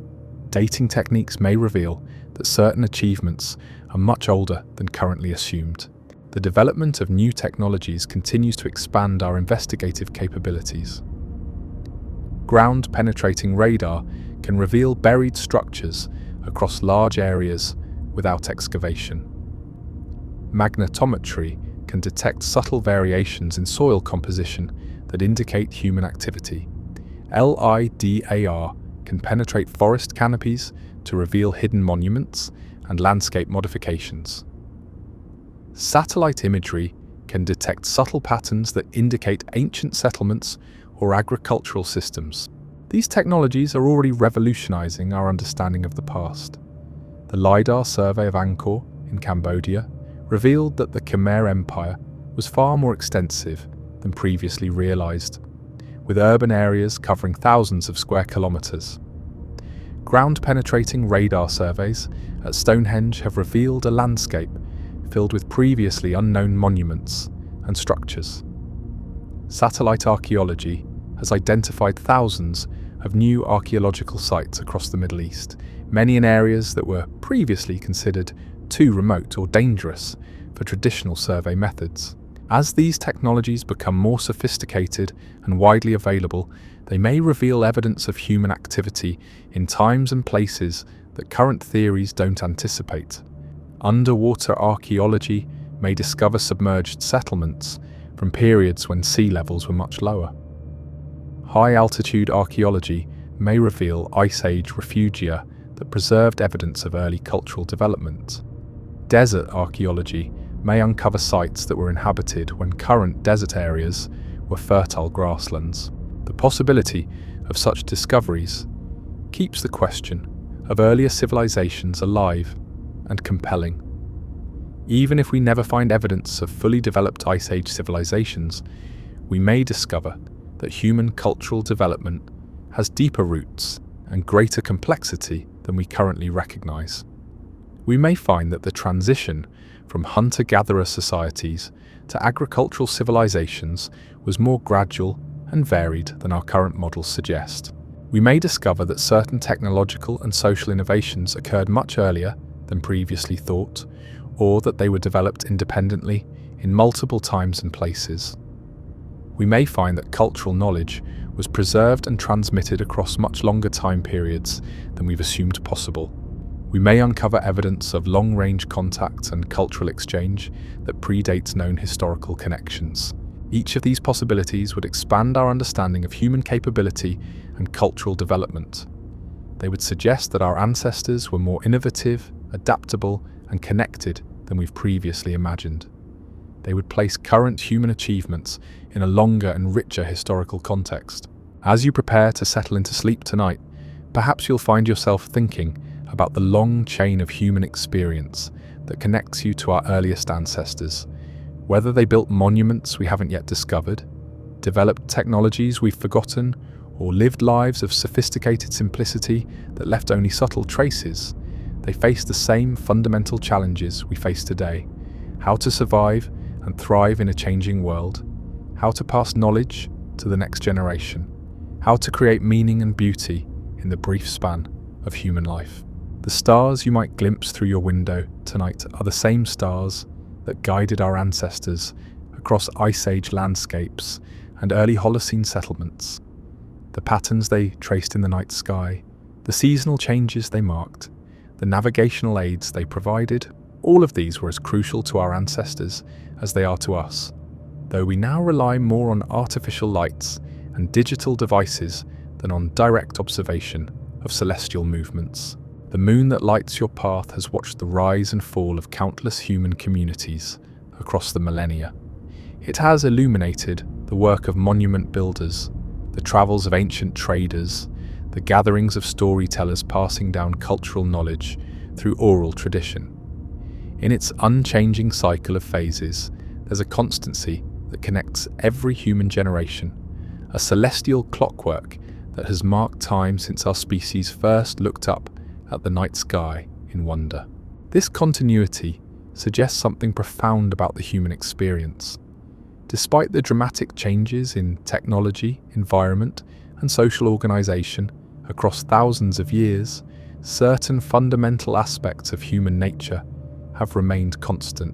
Dating techniques may reveal that certain achievements are much older than currently assumed. The development of new technologies continues to expand our investigative capabilities. Ground-penetrating radar can reveal buried structures across large areas without excavation. Magnetometry can detect subtle variations in soil composition that indicate human activity. LIDAR can penetrate forest canopies to reveal hidden monuments and landscape modifications. Satellite imagery can detect subtle patterns that indicate ancient settlements or agricultural systems. These technologies are already revolutionizing our understanding of the past. The LiDAR survey of Angkor in Cambodia revealed that the Khmer Empire was far more extensive than previously realized, with urban areas covering thousands of square kilometers. Ground-penetrating radar surveys at Stonehenge have revealed a landscape filled with previously unknown monuments and structures. Satellite archaeology has identified thousands of new archaeological sites across the Middle East, many in areas that were previously considered too remote or dangerous for traditional survey methods. As these technologies become more sophisticated and widely available, they may reveal evidence of human activity in times and places that current theories don't anticipate. Underwater archaeology may discover submerged settlements from periods when sea levels were much lower. High-altitude archaeology may reveal Ice Age refugia that preserved evidence of early cultural development. Desert archaeology may uncover sites that were inhabited when current desert areas were fertile grasslands. The possibility of such discoveries keeps the question of earlier civilizations alive and compelling. Even if we never find evidence of fully developed Ice Age civilizations, we may discover that human cultural development has deeper roots and greater complexity than we currently recognize. We may find that the transition from hunter-gatherer societies to agricultural civilizations was more gradual and varied than our current models suggest. We may discover that certain technological and social innovations occurred much earlier than previously thought, or that they were developed independently in multiple times and places. We may find that cultural knowledge was preserved and transmitted across much longer time periods than we've assumed possible. We may uncover evidence of long-range contact and cultural exchange that predates known historical connections. Each of these possibilities would expand our understanding of human capability and cultural development. They would suggest that our ancestors were more innovative, adaptable, and connected than we've previously imagined. They would place current human achievements in a longer and richer historical context. As you prepare to settle into sleep tonight, perhaps you'll find yourself thinking about the long chain of human experience that connects you to our earliest ancestors. Whether they built monuments we haven't yet discovered, developed technologies we've forgotten, or lived lives of sophisticated simplicity that left only subtle traces, they faced the same fundamental challenges we face today: how to survive and thrive in a changing world, how to pass knowledge to the next generation, how to create meaning and beauty in the brief span of human life. The stars you might glimpse through your window tonight are the same stars that guided our ancestors across Ice Age landscapes and early Holocene settlements. The patterns they traced in the night sky, the seasonal changes they marked, the navigational aids they provided, all of these were as crucial to our ancestors as they are to us, though we now rely more on artificial lights and digital devices than on direct observation of celestial movements. The moon that lights your path has watched the rise and fall of countless human communities across the millennia. It has illuminated the work of monument builders, the travels of ancient traders, the gatherings of storytellers passing down cultural knowledge through oral tradition. In its unchanging cycle of phases, there's a constancy that connects every human generation, a celestial clockwork that has marked time since our species first looked up at the night sky in wonder. This continuity suggests something profound about the human experience. Despite the dramatic changes in technology, environment, and social organization across thousands of years, certain fundamental aspects of human nature have remained constant.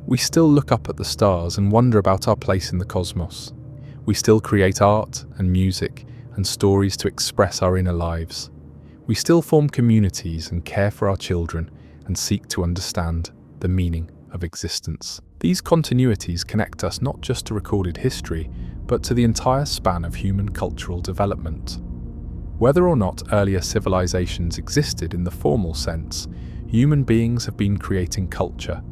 We still look up at the stars and wonder about our place in the cosmos. We still create art and music and stories to express our inner lives. We still form communities and care for our children and seek to understand the meaning of existence. These continuities connect us not just to recorded history, but to the entire span of human cultural development. Whether or not earlier civilizations existed in the formal sense, human beings have been creating culture,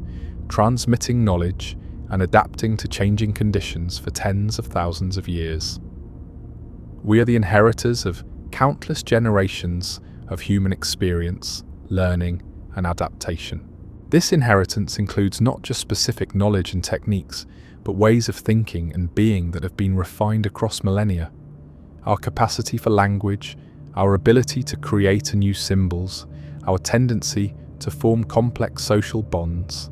transmitting knowledge, and adapting to changing conditions for tens of thousands of years. We are the inheritors of countless generations of human experience, learning, and adaptation. This inheritance includes not just specific knowledge and techniques, but ways of thinking and being that have been refined across millennia. Our capacity for language, our ability to create and use symbols, our tendency to form complex social bonds,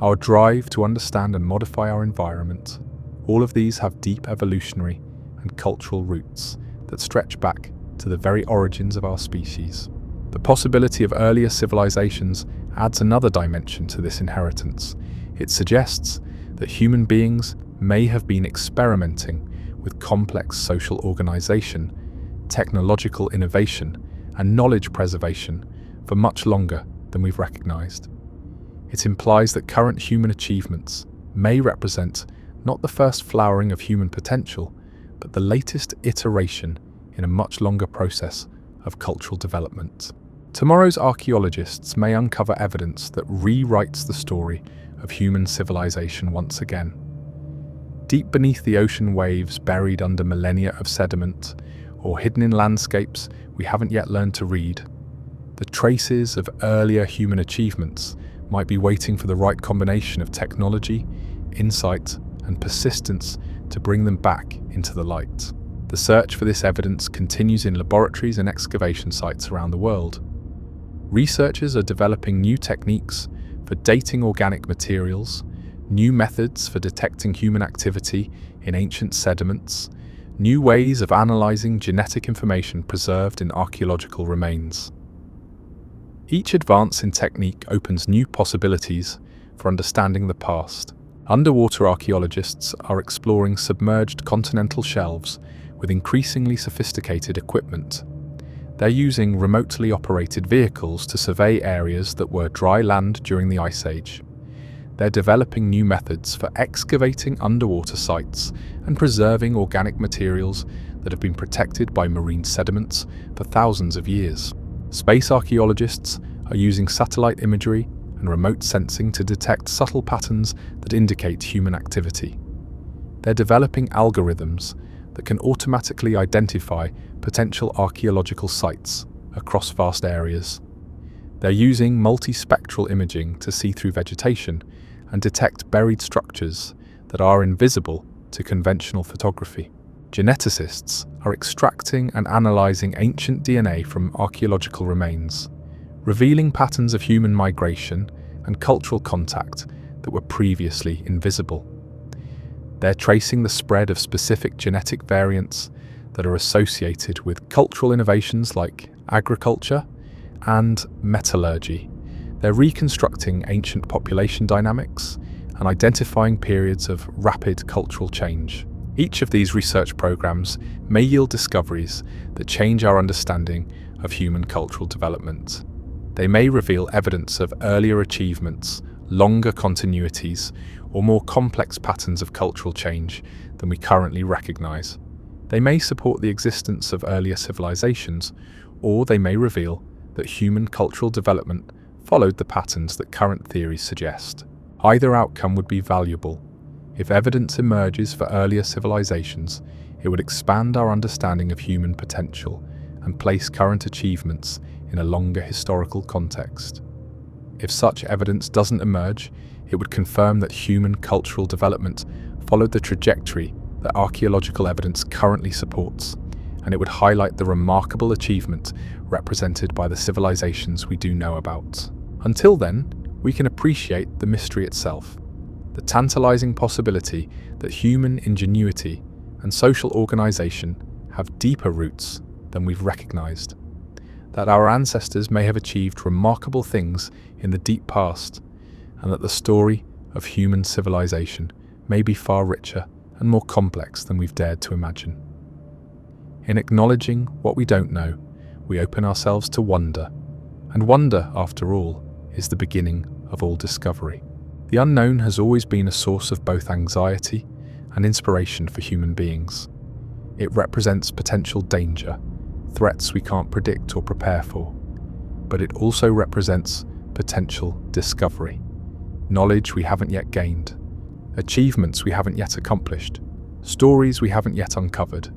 our drive to understand and modify our environment, all of these have deep evolutionary and cultural roots that stretch back to the very origins of our species. The possibility of earlier civilizations adds another dimension to this inheritance. It suggests that human beings may have been experimenting with complex social organization, technological innovation, and knowledge preservation for much longer than we've recognized. It implies that current human achievements may represent not the first flowering of human potential, but the latest iteration in a much longer process of cultural development. Tomorrow's archaeologists may uncover evidence that rewrites the story of human civilization once again. Deep beneath the ocean waves buried under millennia of sediment, or hidden in landscapes we haven't yet learned to read, the traces of earlier human achievements might be waiting for the right combination of technology, insight, and persistence to bring them back into the light. The search for this evidence continues in laboratories and excavation sites around the world. Researchers are developing new techniques for dating organic materials, new methods for detecting human activity in ancient sediments, new ways of analyzing genetic information preserved in archaeological remains. Each advance in technique opens new possibilities for understanding the past. Underwater archaeologists are exploring submerged continental shelves with increasingly sophisticated equipment. They're using remotely operated vehicles to survey areas that were dry land during the Ice Age. They're developing new methods for excavating underwater sites and preserving organic materials that have been protected by marine sediments for thousands of years. Space archaeologists are using satellite imagery and remote sensing to detect subtle patterns that indicate human activity. They're developing algorithms that can automatically identify potential archaeological sites across vast areas. They're using multispectral imaging to see through vegetation and detect buried structures that are invisible to conventional photography. Geneticists are extracting and analyzing ancient DNA from archaeological remains, revealing patterns of human migration and cultural contact that were previously invisible. They're tracing the spread of specific genetic variants that are associated with cultural innovations like agriculture and metallurgy. They're reconstructing ancient population dynamics and identifying periods of rapid cultural change. Each of these research programs may yield discoveries that change our understanding of human cultural development. They may reveal evidence of earlier achievements, longer continuities, or more complex patterns of cultural change than we currently recognize. They may support the existence of earlier civilizations, or they may reveal that human cultural development followed the patterns that current theories suggest. Either outcome would be valuable. If evidence emerges for earlier civilizations, it would expand our understanding of human potential and place current achievements in a longer historical context. If such evidence doesn't emerge, it would confirm that human cultural development followed the trajectory that archaeological evidence currently supports, and it would highlight the remarkable achievement represented by the civilizations we do know about. Until then, we can appreciate the mystery itself, the tantalizing possibility that human ingenuity and social organization have deeper roots than we've recognized, that our ancestors may have achieved remarkable things in the deep past, and that the story of human civilization may be far richer and more complex than we've dared to imagine. In acknowledging what we don't know, we open ourselves to wonder, and wonder, after all, is the beginning of all discovery. The unknown has always been a source of both anxiety and inspiration for human beings. It represents potential danger, threats we can't predict or prepare for, but it also represents potential discovery, knowledge we haven't yet gained, achievements we haven't yet accomplished, stories we haven't yet uncovered.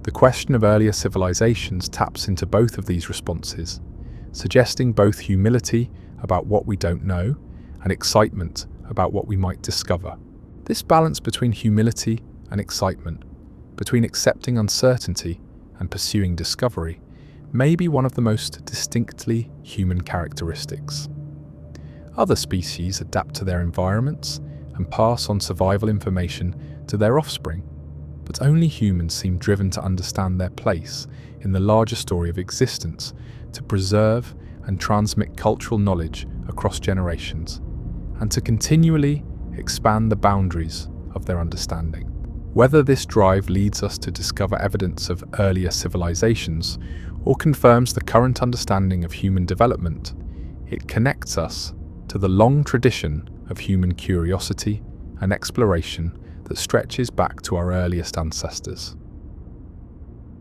The question of earlier civilizations taps into both of these responses, suggesting both humility about what we don't know and excitement about what we might discover. This balance between humility and excitement, between accepting uncertainty and pursuing discovery, may be one of the most distinctly human characteristics. Other species adapt to their environments and pass on survival information to their offspring, but only humans seem driven to understand their place in the larger story of existence, to preserve and transmit cultural knowledge across generations, and to continually expand the boundaries of their understanding. Whether this drive leads us to discover evidence of earlier civilizations or confirms the current understanding of human development, it connects us to the long tradition of human curiosity and exploration that stretches back to our earliest ancestors.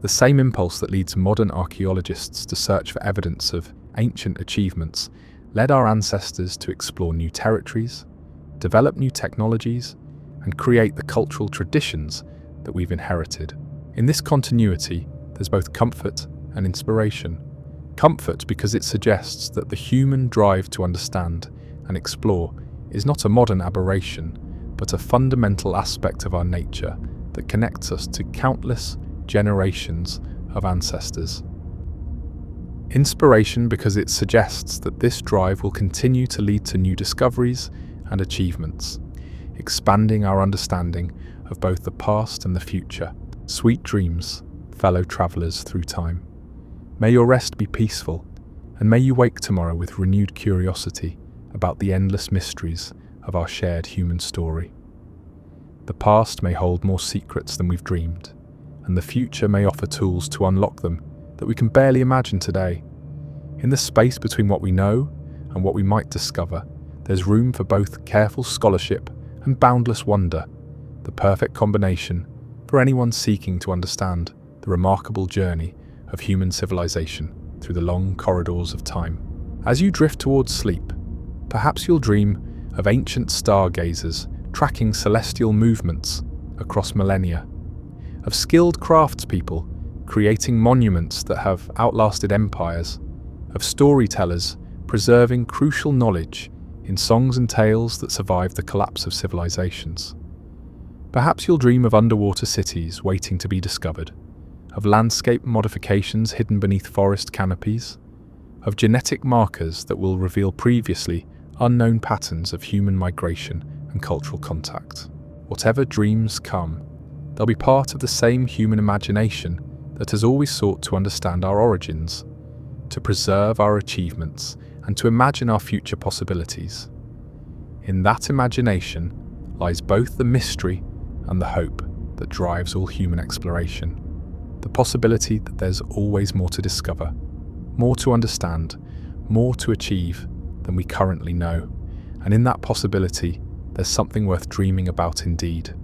The same impulse that leads modern archaeologists to search for evidence of ancient achievements led our ancestors to explore new territories, develop new technologies, and create the cultural traditions that we've inherited. In this continuity, there's both comfort and inspiration. Comfort because it suggests that the human drive to understand and explore is not a modern aberration, but a fundamental aspect of our nature that connects us to countless generations of ancestors. Inspiration because it suggests that this drive will continue to lead to new discoveries and achievements, expanding our understanding of both the past and the future. Sweet dreams, fellow travelers through time. May your rest be peaceful, And may you wake tomorrow with renewed curiosity about the endless mysteries of our shared human story. The past may hold more secrets than we've dreamed, and the future may offer tools to unlock them that we can barely imagine today. In the space between what we know and what we might discover, there's room for both careful scholarship and boundless wonder, the perfect combination for anyone seeking to understand the remarkable journey of human civilization through the long corridors of time. As you drift towards sleep, perhaps you'll dream of ancient stargazers tracking celestial movements across millennia, of skilled craftspeople creating monuments that have outlasted empires, of storytellers preserving crucial knowledge in songs and tales that survived the collapse of civilizations. Perhaps you'll dream of underwater cities waiting to be discovered, of landscape modifications hidden beneath forest canopies, of genetic markers that will reveal previously unknown patterns of human migration and cultural contact. Whatever dreams come, they'll be part of the same human imagination that has always sought to understand our origins, to preserve our achievements, and to imagine our future possibilities. In that imagination lies both the mystery and the hope that drives all human exploration. The possibility that there's always more to discover, more to understand, more to achieve than we currently know. And in that possibility, there's something worth dreaming about indeed.